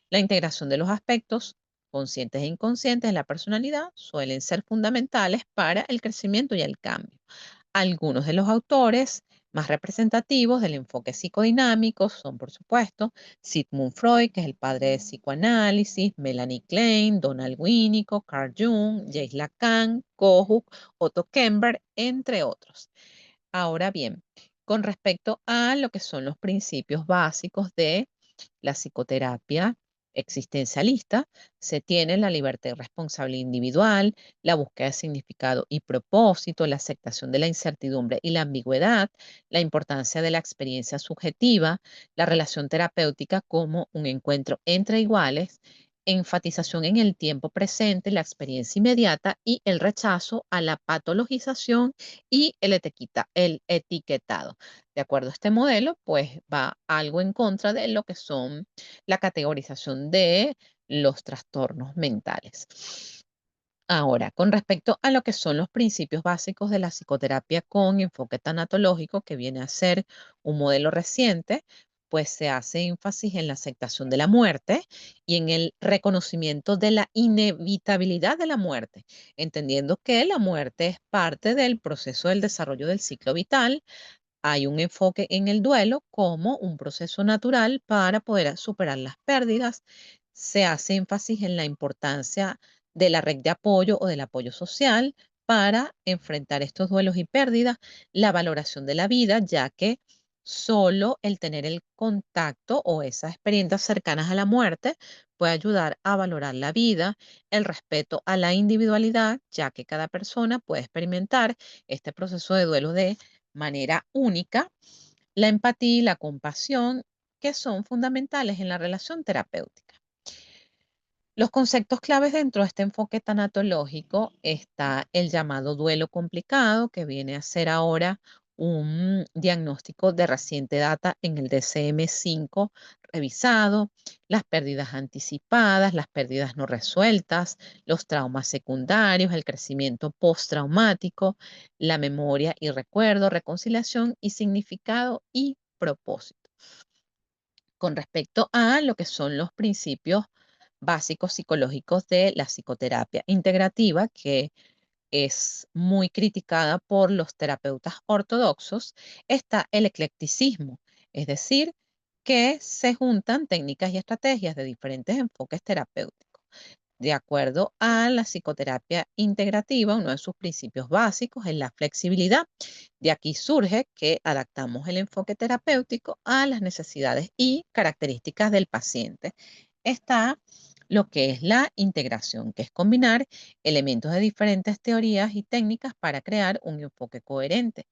La integración de los aspectos conscientes e inconscientes de la personalidad suelen ser fundamentales para el crecimiento y el cambio. Algunos de los autores más representativos del enfoque psicodinámico son, por supuesto, Sigmund Freud, que es el padre del psicoanálisis, Melanie Klein, Donald Winnicott, Carl Jung, Jacques Lacan, Kohut, Otto Kemper, entre otros. Ahora bien, con respecto a lo que son los principios básicos de la psicoterapia existencialista, se tiene la libertad y responsabilidad individual, la búsqueda de significado y propósito, la aceptación de la incertidumbre y la ambigüedad, la importancia de la experiencia subjetiva, la relación terapéutica como un encuentro entre iguales, enfatización en el tiempo presente, la experiencia inmediata y el rechazo a la patologización y el etiquetado. De acuerdo a este modelo, pues va algo en contra de lo que son la categorización de los trastornos mentales. Ahora, con respecto a lo que son los principios básicos de la psicoterapia con enfoque tanatológico, que viene a ser un modelo reciente, pues se hace énfasis en la aceptación de la muerte y en el reconocimiento de la inevitabilidad de la muerte, entendiendo que la muerte es parte del proceso del desarrollo del ciclo vital. Hay un enfoque en el duelo como un proceso natural para poder superar las pérdidas. Se hace énfasis en la importancia de la red de apoyo o del apoyo social para enfrentar estos duelos y pérdidas, la valoración de la vida, ya que solo el tener el contacto o esas experiencias cercanas a la muerte puede ayudar a valorar la vida, el respeto a la individualidad, ya que cada persona puede experimentar este proceso de duelo de manera única, la empatía y la compasión, que son fundamentales en la relación terapéutica. Los conceptos claves dentro de este enfoque tanatológico está el llamado duelo complicado, que viene a ser ahora un diagnóstico de reciente data en el DCM-5 revisado, las pérdidas anticipadas, las pérdidas no resueltas, los traumas secundarios, el crecimiento postraumático, la memoria y recuerdo, reconciliación y significado y propósito. Con respecto a lo que son los principios básicos psicológicos de la psicoterapia integrativa, que es muy criticada por los terapeutas ortodoxos, está el eclecticismo, es decir, que se juntan técnicas y estrategias de diferentes enfoques terapéuticos. De acuerdo a la psicoterapia integrativa, uno de sus principios básicos es la flexibilidad. De aquí surge que adaptamos el enfoque terapéutico a las necesidades y características del paciente. Está lo que es la integración, que es combinar elementos de diferentes teorías y técnicas para crear un enfoque coherente.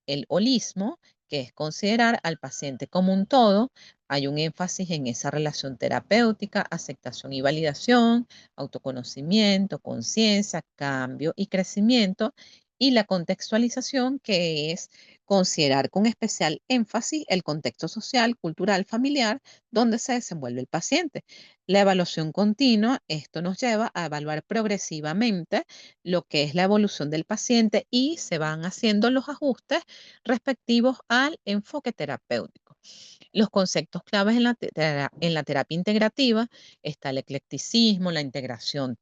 El holismo, que es considerar al paciente como un todo, hay un énfasis en esa relación terapéutica, aceptación y validación, autoconocimiento, conciencia, cambio y crecimiento, y la contextualización, que es considerar con especial énfasis el contexto social, cultural, familiar, donde se desenvuelve el paciente. La evaluación continua, esto nos lleva a evaluar progresivamente lo que es la evolución del paciente y se van haciendo los ajustes respectivos al enfoque terapéutico. Los conceptos claves en en la terapia integrativa está el eclecticismo, la integración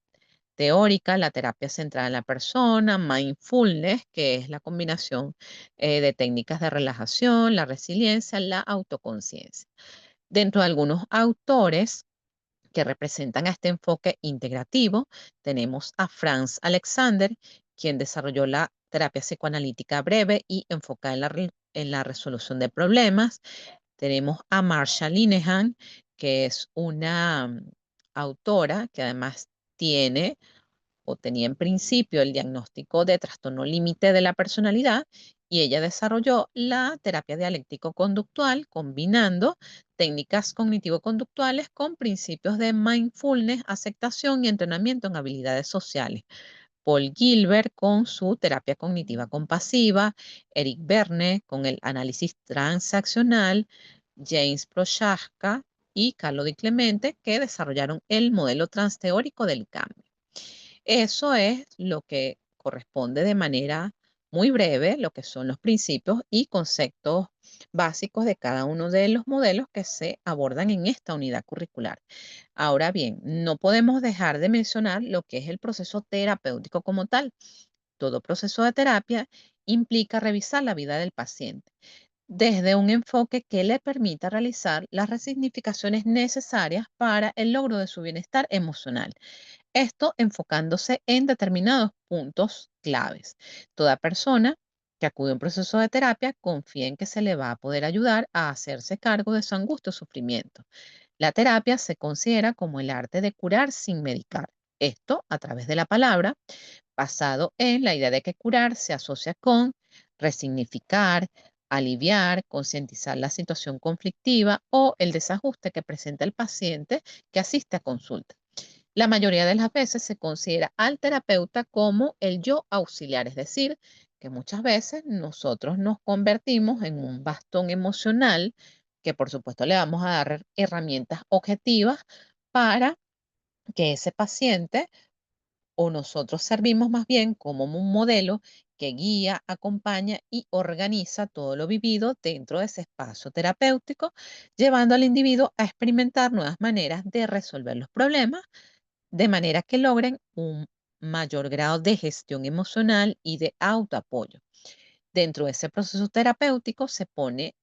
teórica, la terapia centrada en la persona, mindfulness, que es la combinación de técnicas de relajación, la resiliencia, la autoconciencia. Dentro de algunos autores que representan a este enfoque integrativo, tenemos a Franz Alexander, quien desarrolló la terapia psicoanalítica breve y enfocada en en la resolución de problemas. Tenemos a Marsha Linehan, que es una autora que además tiene o tenía en principio el diagnóstico de trastorno límite de la personalidad y ella desarrolló la terapia dialéctico-conductual combinando técnicas cognitivo-conductuales con principios de mindfulness, aceptación y entrenamiento en habilidades sociales. Paul Gilbert con su terapia cognitiva compasiva, Eric Berne con el análisis transaccional, James Prochaska y Carlo Di Clemente, que desarrollaron el modelo transteórico del cambio. Eso es lo que corresponde de manera muy breve, lo que son los principios y conceptos básicos de cada uno de los modelos que se abordan en esta unidad curricular. Ahora bien, no podemos dejar de mencionar lo que es el proceso terapéutico como tal. Todo proceso de terapia implica revisar la vida del paciente desde un enfoque que le permita realizar las resignificaciones necesarias para el logro de su bienestar emocional. Esto enfocándose en determinados puntos claves. Toda persona que acude a un proceso de terapia confía en que se le va a poder ayudar a hacerse cargo de su angustia o sufrimiento. La terapia se considera como el arte de curar sin medicar. Esto a través de la palabra, basado en la idea de que curar se asocia con resignificar, aliviar, concientizar la situación conflictiva o el desajuste que presenta el paciente que asiste a consulta. La mayoría de las veces se considera al terapeuta como el yo auxiliar, es decir, que muchas veces nosotros nos convertimos en un bastón emocional que por supuesto le vamos a dar herramientas objetivas para que ese paciente o nosotros servimos más bien como un modelo que guía, acompaña y organiza todo lo vivido dentro de ese espacio terapéutico, llevando al individuo a experimentar nuevas maneras de resolver los problemas, de manera que logren un mayor grado de gestión emocional y de autoapoyo. Dentro de ese proceso terapéutico se pone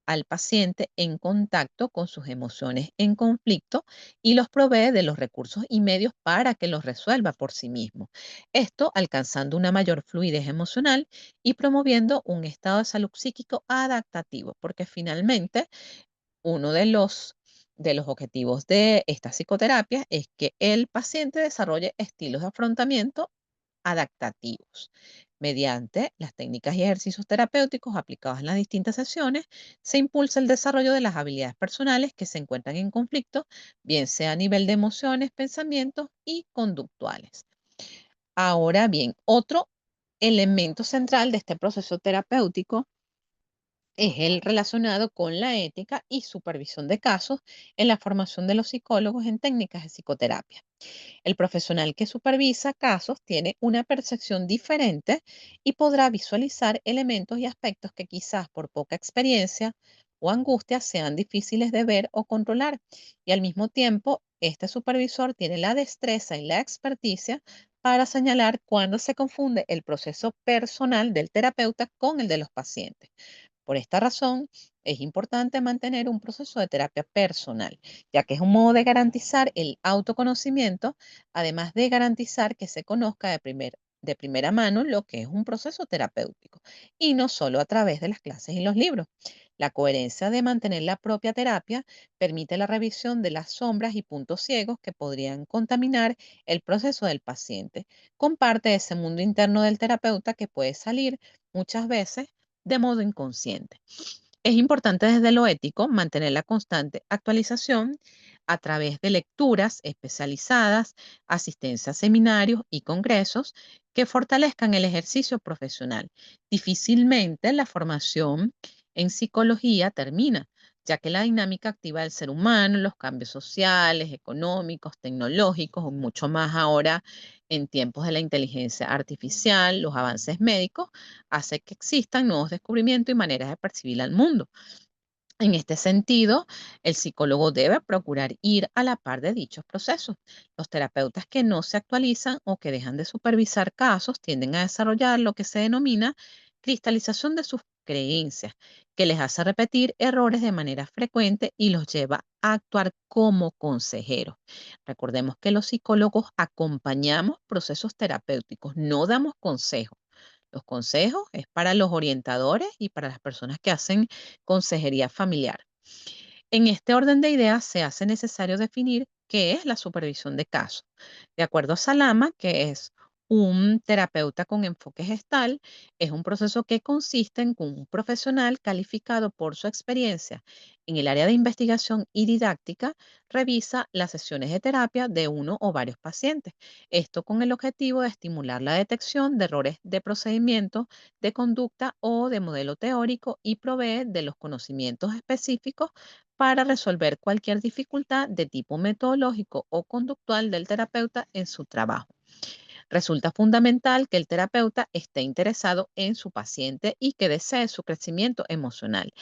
al paciente en contacto con sus emociones en conflicto y los provee de los recursos y medios para que los resuelva por sí mismo. Esto alcanzando una mayor fluidez emocional y promoviendo un estado de salud psíquico adaptativo, porque finalmente uno de los objetivos de esta psicoterapia es que el paciente desarrolle estilos de afrontamiento adaptativos. Mediante las técnicas y ejercicios terapéuticos aplicados en las distintas sesiones, se impulsa el desarrollo de las habilidades personales que se encuentran en conflicto, bien sea a nivel de emociones, pensamientos y conductuales. Ahora bien, otro elemento central de este proceso terapéutico es el relacionado con la ética y supervisión de casos en la formación de los psicólogos en técnicas de psicoterapia. El profesional que supervisa casos tiene una percepción diferente y podrá visualizar elementos y aspectos que quizás por poca experiencia o angustia sean difíciles de ver o controlar. Y al mismo tiempo, este supervisor tiene la destreza y la experticia para señalar cuándo se confunde el proceso personal del terapeuta con el de los pacientes. Por esta razón, es importante mantener un proceso de terapia personal, ya que es un modo de garantizar el autoconocimiento, además de garantizar que se conozca de primera mano lo que es un proceso terapéutico, y no solo a través de las clases y los libros. La coherencia de mantener la propia terapia permite la revisión de las sombras y puntos ciegos que podrían contaminar el proceso del paciente, con parte de ese mundo interno del terapeuta que puede salir muchas veces de modo inconsciente. Es importante desde lo ético mantener la constante actualización a través de lecturas especializadas, asistencia a seminarios y congresos que fortalezcan el ejercicio profesional. Difícilmente la formación en psicología termina, ya que la dinámica activa del ser humano, los cambios sociales, económicos, tecnológicos, o mucho más ahora en tiempos de la inteligencia artificial, los avances médicos, hace que existan nuevos descubrimientos y maneras de percibir al mundo. En este sentido, el psicólogo debe procurar ir a la par de dichos procesos. Los terapeutas que no se actualizan o que dejan de supervisar casos tienden a desarrollar lo que se denomina cristalización de sus creencias, que les hace repetir errores de manera frecuente y los lleva a actuar como consejeros. Recordemos que los psicólogos acompañamos procesos terapéuticos, no damos consejos. Los consejos es para los orientadores y para las personas que hacen consejería familiar. En este orden de ideas se hace necesario definir qué es la supervisión de casos. De acuerdo a Salama, que es un terapeuta con enfoque gestal, es un proceso que consiste en que un profesional calificado por su experiencia en el área de investigación y didáctica revisa las sesiones de terapia de uno o varios pacientes. Esto con el objetivo de estimular la detección de errores de procedimiento, de conducta o de modelo teórico y provee de los conocimientos específicos para resolver cualquier dificultad de tipo metodológico o conductual del terapeuta en su trabajo. Resulta fundamental que el terapeuta esté interesado en su paciente y que desee su crecimiento emocional.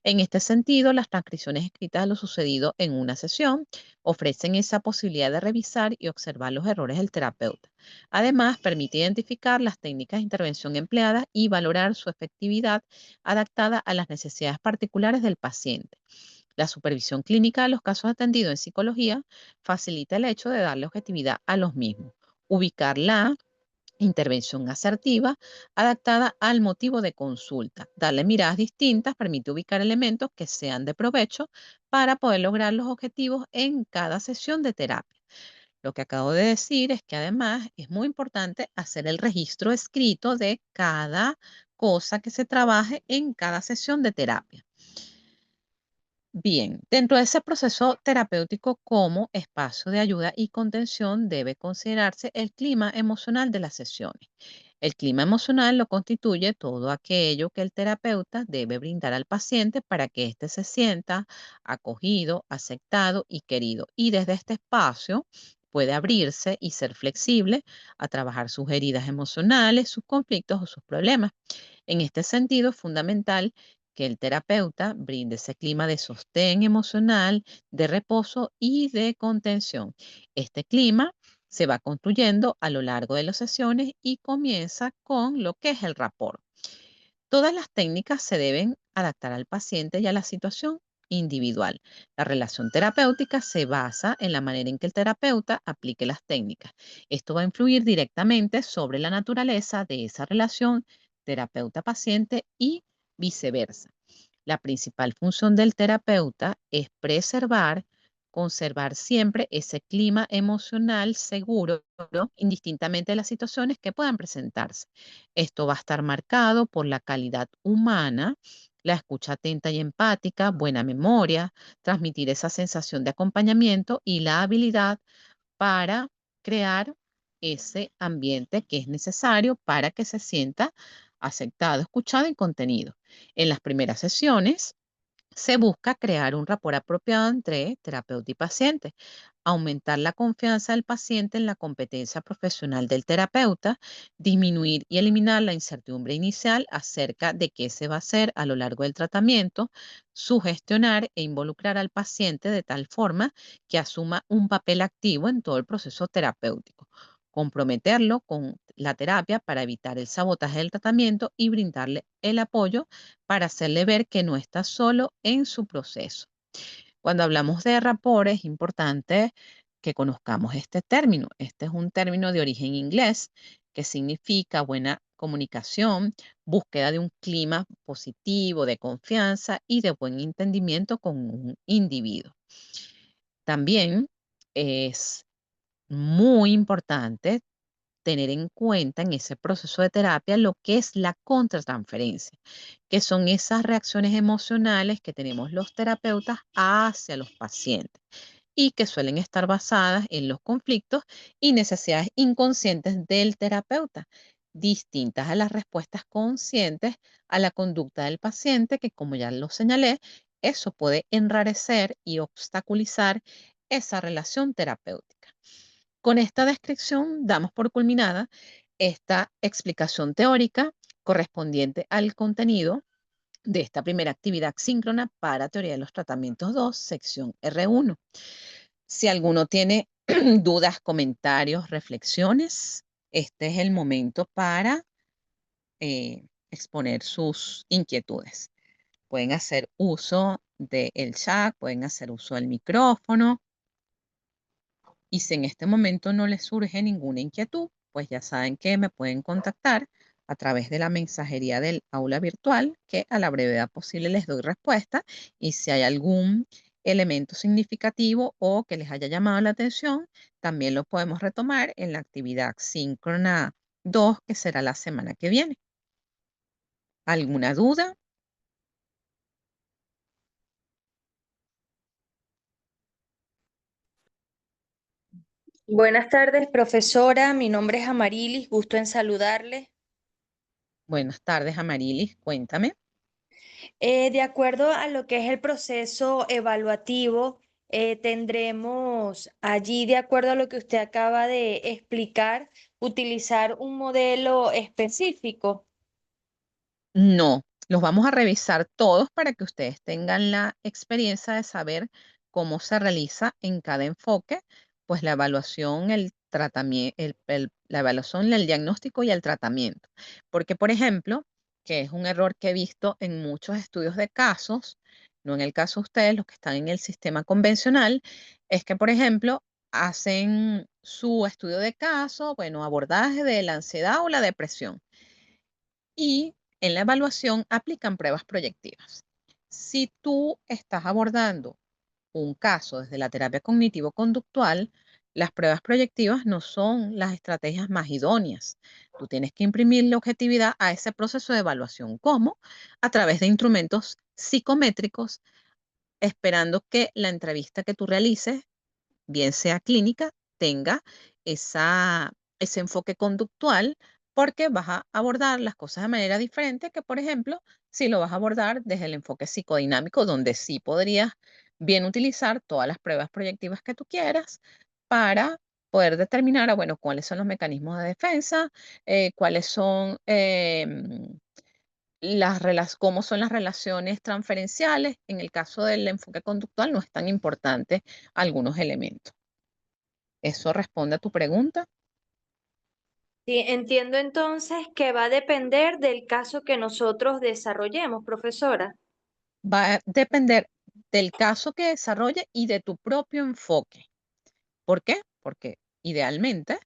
En este sentido, las transcripciones escritas de lo sucedido en una sesión ofrecen esa posibilidad de revisar y observar los errores del terapeuta. Además, permite identificar las técnicas de intervención empleadas y valorar su efectividad adaptada a las necesidades particulares del paciente. La supervisión clínica de los casos atendidos en psicología facilita el hecho de darle objetividad a los mismos, ubicar la intervención asertiva adaptada al motivo de consulta. Darle miradas distintas permite ubicar elementos que sean de provecho para poder lograr los objetivos en cada sesión de terapia. Lo que acabo de decir es que además es muy importante hacer el registro escrito de cada cosa que se trabaje en cada sesión de terapia. Bien, dentro de ese proceso terapéutico como espacio de ayuda y contención debe considerarse el clima emocional de las sesiones. El clima emocional lo constituye todo aquello que el terapeuta debe brindar al paciente para que éste se sienta acogido, aceptado y querido. Y desde este espacio puede abrirse y ser flexible a trabajar sus heridas emocionales, sus conflictos o sus problemas. En este sentido, es fundamental que el terapeuta brinde ese clima de sostén emocional, de reposo y de contención. Este clima se va construyendo a lo largo de las sesiones y comienza con lo que es el rapport. Todas las técnicas se deben adaptar al paciente y a la situación individual. La relación terapéutica se basa en la manera en que el terapeuta aplique las técnicas. Esto va a influir directamente sobre la naturaleza de esa relación terapeuta-paciente y viceversa. La principal función del terapeuta es preservar, conservar siempre ese clima emocional seguro, ¿no? Indistintamente de las situaciones que puedan presentarse. Esto va a estar marcado por la calidad humana, la escucha atenta y empática, buena memoria, transmitir esa sensación de acompañamiento y la habilidad para crear ese ambiente que es necesario para que se sienta aceptado, escuchado y contenido. En las primeras sesiones, se busca crear un rapport apropiado entre terapeuta y paciente, aumentar la confianza del paciente en la competencia profesional del terapeuta, disminuir y eliminar la incertidumbre inicial acerca de qué se va a hacer a lo largo del tratamiento, sugestionar e involucrar al paciente de tal forma que asuma un papel activo en todo el proceso terapéutico, comprometerlo con la terapia para evitar el sabotaje del tratamiento y brindarle el apoyo para hacerle ver que no está solo en su proceso. Cuando hablamos de rapport es importante que conozcamos este término. Este es un término de origen inglés que significa buena comunicación, búsqueda de un clima positivo, de confianza y de buen entendimiento con un individuo. También es muy importante tener en cuenta en ese proceso de terapia lo que es la contratransferencia, que son esas reacciones emocionales que tenemos los terapeutas hacia los pacientes y que suelen estar basadas en los conflictos y necesidades inconscientes del terapeuta, distintas a las respuestas conscientes a la conducta del paciente, que como ya lo señalé, eso puede enrarecer y obstaculizar esa relación terapéutica. Con esta descripción damos por culminada esta explicación teórica correspondiente al contenido de esta primera actividad síncrona para teoría de los tratamientos 2, sección R1. Si alguno tiene dudas, comentarios, reflexiones, este es el momento para exponer sus inquietudes. Pueden hacer uso del chat, pueden hacer uso del micrófono. Y si en este momento no les surge ninguna inquietud, pues ya saben que me pueden contactar a través de la mensajería del aula virtual, que a la brevedad posible les doy respuesta. Y si hay algún elemento significativo o que les haya llamado la atención, también lo podemos retomar en la actividad síncrona 2, que será la semana que viene. ¿Alguna duda? Buenas tardes, profesora. Mi nombre es Amarilis, gusto en saludarle. Buenas tardes, Amarilis. Cuéntame. De acuerdo a lo que es el proceso evaluativo, tendremos allí, de acuerdo a lo que usted acaba de explicar, utilizar un modelo específico. No, los vamos a revisar todos para que ustedes tengan la experiencia de saber cómo se realiza en cada enfoque, pues la evaluación, el tratamiento, la evaluación, el diagnóstico y el tratamiento. Porque, por ejemplo, que es un error que he visto en muchos estudios de casos, no en el caso de ustedes, los que están en el sistema convencional, es que, por ejemplo, hacen su estudio de caso, bueno, abordaje de la ansiedad o la depresión y en la evaluación aplican pruebas proyectivas. Si tú estás abordando un caso desde la terapia cognitivo-conductual, las pruebas proyectivas no son las estrategias más idóneas. Tú tienes que imprimirle objetividad a ese proceso de evaluación. ¿Cómo? A través de instrumentos psicométricos, esperando que la entrevista que tú realices bien sea clínica, tenga ese enfoque conductual, porque vas a abordar las cosas de manera diferente que, por ejemplo, si lo vas a abordar desde el enfoque psicodinámico, donde sí podrías bien utilizar todas las pruebas proyectivas que tú quieras para poder determinar, bueno, cuáles son los mecanismos de defensa, cuáles son cómo son las relaciones transferenciales. En el caso del enfoque conductual no es tan importante algunos elementos. ¿Eso responde a tu pregunta? Sí, entiendo entonces que va a depender del caso que nosotros desarrollemos, profesora. Va a depender del caso que desarrolle y de tu propio enfoque. ¿Por qué? Porque idealmente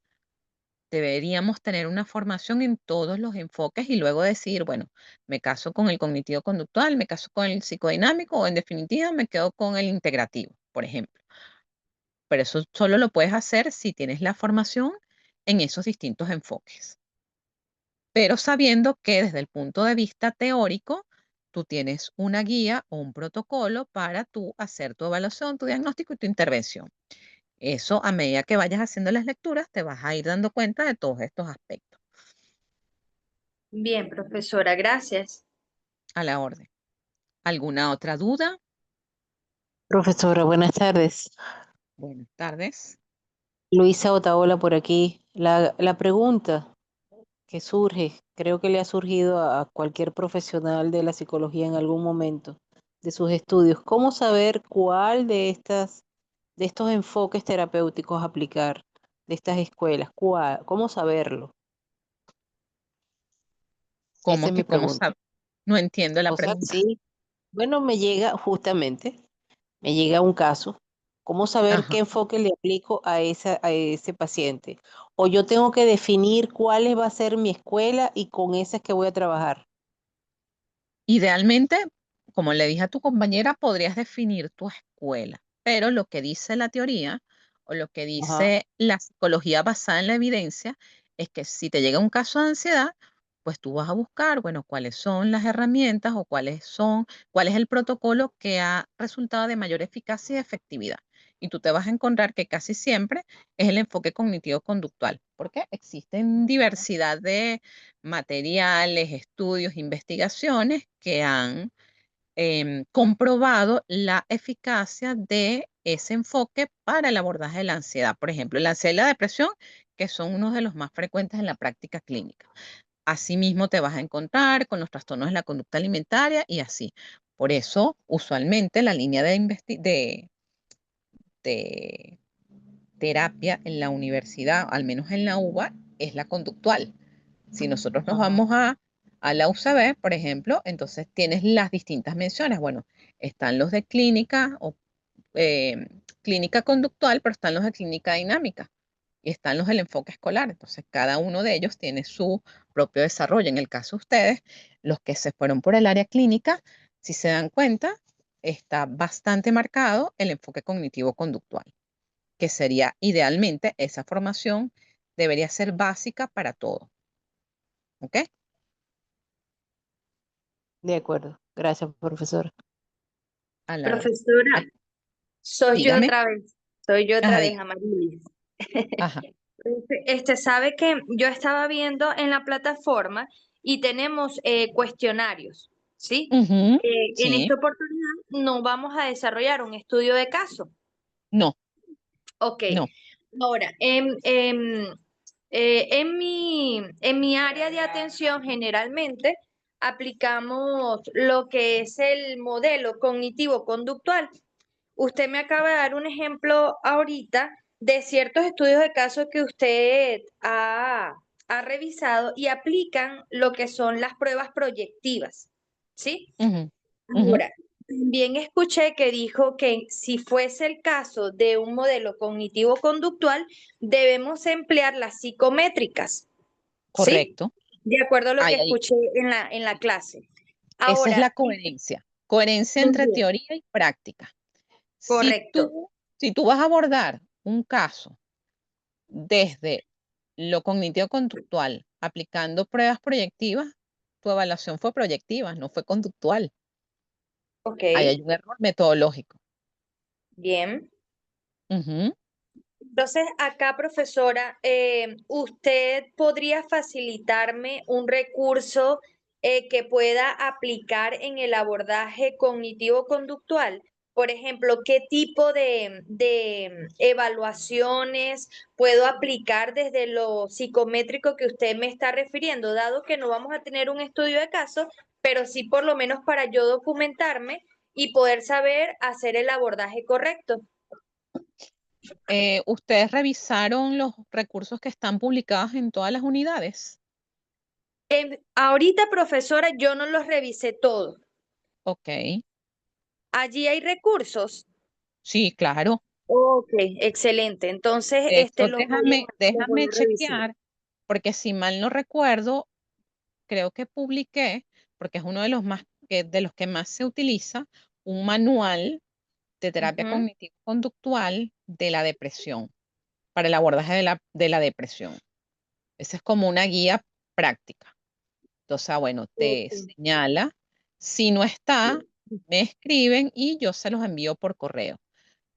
deberíamos tener una formación en todos los enfoques y luego decidir, bueno, me caso con el cognitivo conductual, me caso con el psicodinámico o en definitiva me quedo con el integrativo, por ejemplo. Pero eso solo lo puedes hacer si tienes la formación en esos distintos enfoques. Pero sabiendo que desde el punto de vista teórico, tú tienes una guía o un protocolo para tú hacer tu evaluación, tu diagnóstico y tu intervención. Eso, a medida que vayas haciendo las lecturas, te vas a ir dando cuenta de todos estos aspectos. Bien, profesora, gracias. A la orden. ¿Alguna otra duda? Profesora, buenas tardes. Buenas tardes. Luisa Otaola por aquí. La pregunta que surge, creo que le ha surgido a cualquier profesional de la psicología en algún momento de sus estudios, ¿cómo saber cuál de estos enfoques terapéuticos aplicar, de estas escuelas? ¿Cómo saberlo? Esa ¿Cómo es mi que cómo pregunta. sabe? No entiendo la O sea, pregunta. sí, bueno, me llega justamente. Me llega un caso, ¿cómo saber Ajá. qué enfoque le aplico a ese paciente? O yo tengo que definir cuál va a ser mi escuela y con esa es que voy a trabajar. Idealmente, como le dije a tu compañera, podrías definir tu escuela, pero lo que dice la teoría o lo que Ajá. dice la psicología basada en la evidencia es que si te llega un caso de ansiedad, pues tú vas a buscar, bueno, cuáles son las herramientas o cuál es el protocolo que ha resultado de mayor eficacia y efectividad. Y tú te vas a encontrar que casi siempre es el enfoque cognitivo-conductual, porque existen diversidad de materiales, estudios, investigaciones que han comprobado la eficacia de ese enfoque para el abordaje de la ansiedad. Por ejemplo, la ansiedad y la depresión, que son unos de los más frecuentes en la práctica clínica. Asimismo, te vas a encontrar con los trastornos de la conducta alimentaria y así. Por eso, usualmente, la línea de terapia en la universidad, al menos en la UBA, es la conductual. Si nosotros nos Ajá. vamos a la UCB, por ejemplo, entonces tienes las distintas menciones. Bueno, están los de clínica o clínica conductual, pero están los de clínica dinámica y están los del enfoque escolar. Entonces, cada uno de ellos tiene su propio desarrollo. En el caso de ustedes, los que se fueron por el área clínica, si se dan cuenta, está bastante marcado el enfoque cognitivo-conductual, que sería idealmente esa formación debería ser básica para todo. ¿Ok? De acuerdo. Gracias, profesor. A la orden. Profesora, Ay, soy yo dígame. otra vez, soy yo otra Ajá, vez, Amarilis. ajá. Sabe que yo estaba viendo en la plataforma y tenemos cuestionarios, ¿sí? Ujú, En sí, esta oportunidad no vamos a desarrollar un estudio de caso. no, Ok. no. Ahora, en mi área de atención generalmente aplicamos lo que es el modelo cognitivo-conductual. Usted me acaba de dar un ejemplo ahorita de ciertos estudios de casos que usted ha revisado y aplican lo que son las pruebas proyectivas, ¿sí? Ujú, ujú, Ahora, también escuché que dijo que si fuese el caso de un modelo cognitivo-conductual, debemos emplear las psicométricas, ¿sí? correcto. De acuerdo a lo que Ahí, escuché en la clase. esa es Ahora, la coherencia. Coherencia muy entre bien, teoría y práctica. Si correcto. tú, si tú vas a abordar un caso desde lo cognitivo-conductual, aplicando pruebas proyectivas, tu evaluación fue proyectiva, no fue conductual. Ok, Ahí hay un error metodológico. bien. Ujú. Entonces, acá, profesora, ¿usted podría facilitarme un recurso que pueda aplicar en el abordaje cognitivo-conductual? Por ejemplo, ¿qué tipo de evaluaciones puedo aplicar desde lo psicométrico que usted me está refiriendo, dado que no vamos a tener un estudio de caso, pero sí por lo menos para yo documentarme y poder saber hacer el abordaje correcto? ¿Ustedes revisaron los recursos que están publicados en todas las unidades? Ahorita, profesora, yo no los revisé todos. Ok, Allí hay recursos. sí, claro. Ok, excelente. Entonces, De hecho, los voy déjame a revisar. chequear, porque si mal no recuerdo, creo que publiqué, porque es uno de los de los que más se utiliza, un manual de terapia Ujú. cognitivo-conductual de la depresión, para el abordaje de la depresión. Esa es como una guía práctica. Entonces, bueno, te Ok. señala. Si no está, me escriben y yo se los envío por correo.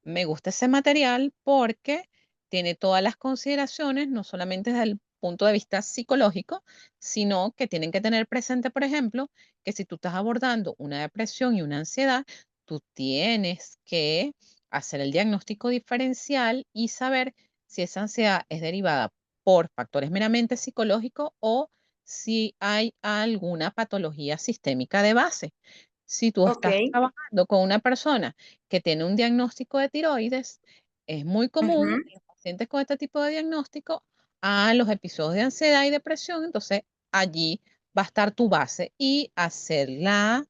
Me gusta ese material porque tiene todas las consideraciones, no solamente desde el punto de vista psicológico, sino que tienen que tener presente, por ejemplo, que si tú estás abordando una depresión y una ansiedad, tú tienes que hacer el diagnóstico diferencial y saber si esa ansiedad es derivada por factores meramente psicológicos o si hay alguna patología sistémica de base. Si tú Ok. estás trabajando con una persona que tiene un diagnóstico de tiroides, es muy común Ujú. en los pacientes con este tipo de diagnóstico a los episodios de ansiedad y depresión. Entonces, allí va a estar tu base y hacer la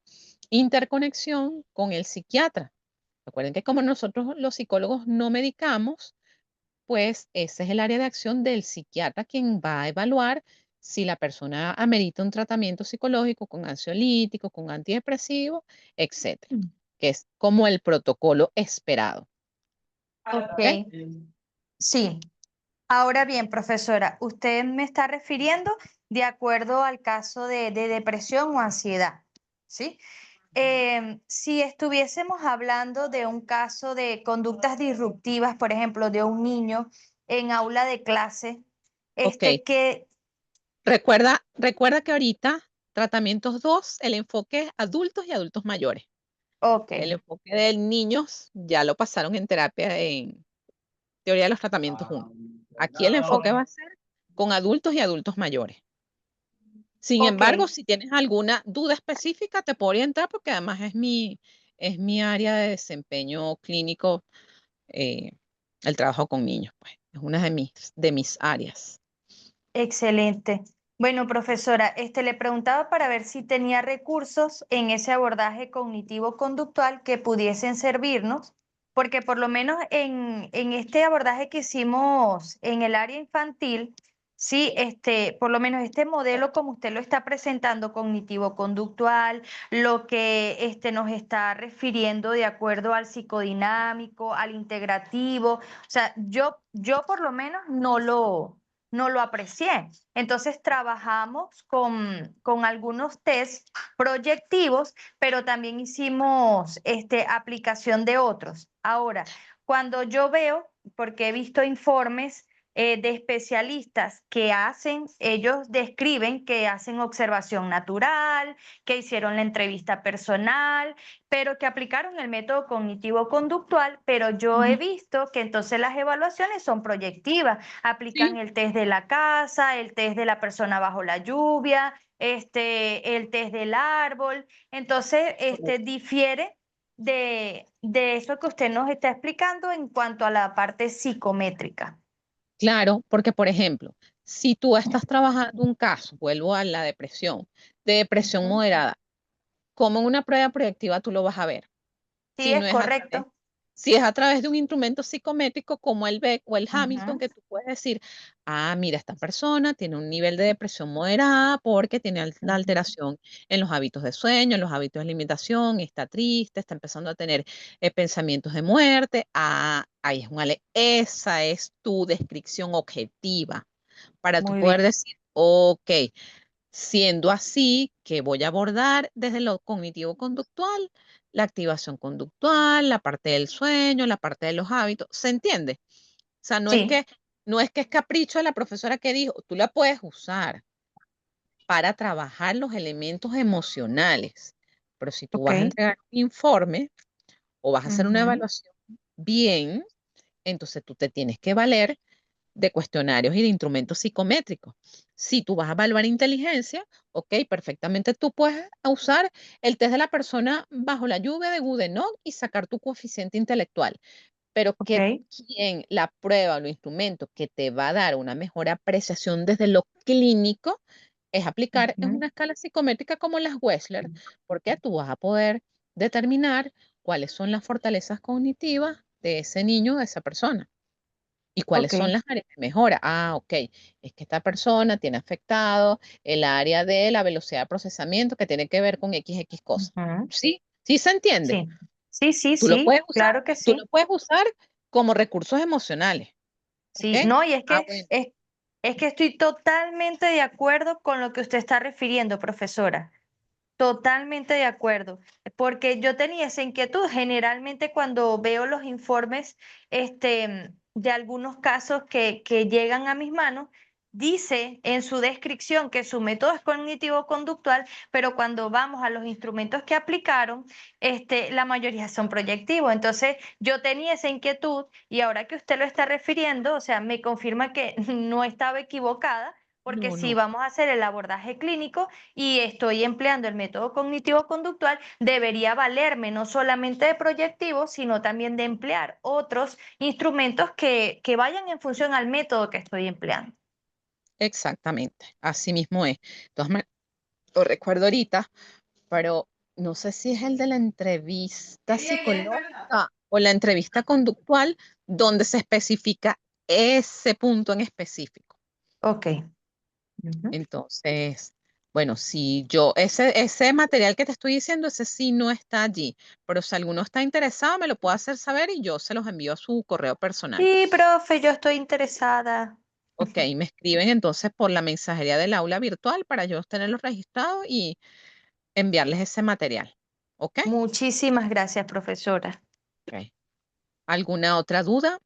interconexión con el psiquiatra. Recuerden que como nosotros los psicólogos no medicamos, pues ese es el área de acción del psiquiatra quien va a evaluar si la persona amerita un tratamiento psicológico con ansiolítico, con antidepresivo, etcétera, que es como el protocolo esperado. ¿Ok? Ok, sí. Ahora bien, profesora, usted me está refiriendo de acuerdo al caso de depresión o ansiedad, ¿sí? Si estuviésemos hablando de un caso de conductas disruptivas, por ejemplo, de un niño en aula de clase, Ok. que, Recuerda que ahorita tratamientos 2, el enfoque es adultos y adultos mayores. ok, El enfoque de niños ya lo pasaron en terapia en teoría de los tratamientos 1. Aquí el enfoque va o- a ser con adultos y adultos mayores. Sin ok, embargo, si tienes alguna duda específica, te puedo orientar porque además es mi área de desempeño clínico, eh, el trabajo con niños, pues. Es una de mis áreas. excelente. Bueno, profesora, le preguntaba para ver si tenía recursos en ese abordaje cognitivo-conductual que pudiesen servirnos, porque por lo menos en este abordaje que hicimos en el área infantil, sí, por lo menos este modelo como usted lo está presentando, cognitivo-conductual, lo que nos está refiriendo de acuerdo al psicodinámico, al integrativo, o sea, yo por lo menos no lo aprecié. Entonces trabajamos con algunos test proyectivos, pero también hicimos aplicación de otros. Ahora, cuando yo veo, porque he visto informes de especialistas que ellos describen que hacen observación natural, que hicieron la entrevista personal, pero que aplicaron el método cognitivo-conductual, pero yo he Ujú. visto que entonces las evaluaciones son proyectivas, aplican Sí, el test de la casa, el test de la persona bajo la lluvia, el test del árbol, entonces difiere de eso que usted nos está explicando en cuanto a la parte psicométrica. claro, porque por ejemplo, si tú estás trabajando un caso, vuelvo a la depresión, de depresión Ujú. moderada, ¿cómo en una prueba proyectiva tú lo vas a ver? Sí, Si no es es a través, correcto. si es a través de un instrumento psicométrico como el Beck o el Hamilton, Ujú. que tú puedes decir, mira, esta persona tiene un nivel de depresión moderada porque tiene la Ujú. alteración en los hábitos de sueño, en los hábitos de alimentación, está triste, está empezando a tener pensamientos de muerte. Ahí es esa es tu descripción objetiva para tú Muy bien. poder decir, ok, siendo así, que voy a abordar desde lo cognitivo-conductual, la activación conductual, la parte del sueño, la parte de los hábitos, ¿se entiende? O sea, Sí, no es que es capricho de la profesora que dijo, tú la puedes usar para trabajar los elementos emocionales, pero si tú ok. vas a entregar un informe, o vas a hacer una Ujú. evaluación bien, entonces tú te tienes que valer de cuestionarios y de instrumentos psicométricos. Si tú vas a evaluar inteligencia, ok, perfectamente tú puedes usar el test de la persona bajo la lluvia de Goodenough y sacar tu coeficiente intelectual. Pero Ok. que quien la prueba o los instrumentos que te va a dar una mejor apreciación desde lo clínico es aplicar en Ujú. una escala psicométrica como las Wechsler, porque tú vas a poder determinar cuáles son las fortalezas cognitivas de ese niño, de esa persona. ¿Y cuáles Ok. son las áreas de mejora? Ah, ok. Es que esta persona tiene afectado el área de la velocidad de procesamiento que tiene que ver con XX cosas. Ujú. ¿Sí? ¿Sí se entiende? Sí. Sí, sí, Tú lo sí, puedes usar, claro que tú sí. lo puedes usar como recursos emocionales. ¿Ok? Sí, no, y Ah, bueno. es que estoy totalmente de acuerdo con lo que usted está refiriendo, profesora. Totalmente de acuerdo, porque yo tenía esa inquietud. Generalmente cuando veo los informes de algunos casos que llegan a mis manos, dice en su descripción que su método es cognitivo-conductual, pero cuando vamos a los instrumentos que aplicaron, la mayoría son proyectivos. Entonces yo tenía esa inquietud y ahora que usted lo está refiriendo, o sea, me confirma que no estaba equivocada, porque No, si no. vamos a hacer el abordaje clínico, y estoy empleando el método cognitivo-conductual, debería valerme no solamente de proyectivos, sino también de emplear otros instrumentos que vayan en función al método que estoy empleando. Exactamente. Así mismo es. Entonces, lo recuerdo ahorita, pero no sé si es el de la entrevista psicológica o la entrevista conductual donde se especifica ese punto en específico. Ok. Ujú. Entonces, bueno, si yo, ese material que te estoy diciendo, ese sí no está allí, pero si alguno está interesado, me lo puede hacer saber y yo se los envío a su correo personal. Sí, profe, yo estoy interesada. Ok, me escriben entonces por la mensajería del aula virtual para yo tenerlos registrados y enviarles ese material. ¿Ok? Muchísimas gracias, profesora. Ok. ¿Alguna otra duda?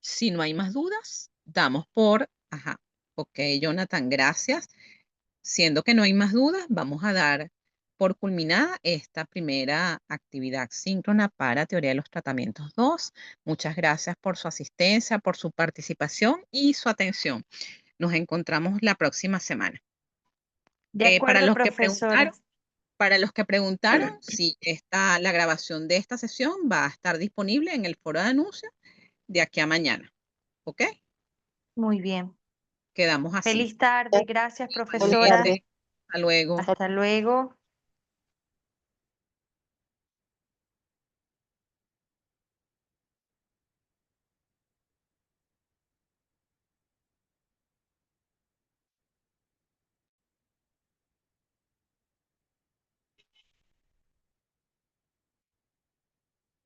Si no hay más dudas, damos por, ajá, ok, Jonathan, gracias. Siendo que no hay más dudas, vamos a dar por culminada esta primera actividad síncrona para Teoría de los Tratamientos 2. Muchas gracias por su asistencia, por su participación y su atención. Nos encontramos la próxima semana. De Para acuerdo, los que preguntaron, profesora. si la grabación de esta sesión va a estar disponible en el foro de anuncios de aquí a mañana. ¿Ok? Muy bien. Quedamos así. Feliz tarde. Gracias, Buenas profesora. tardes. Igualmente, hasta luego. Hasta luego.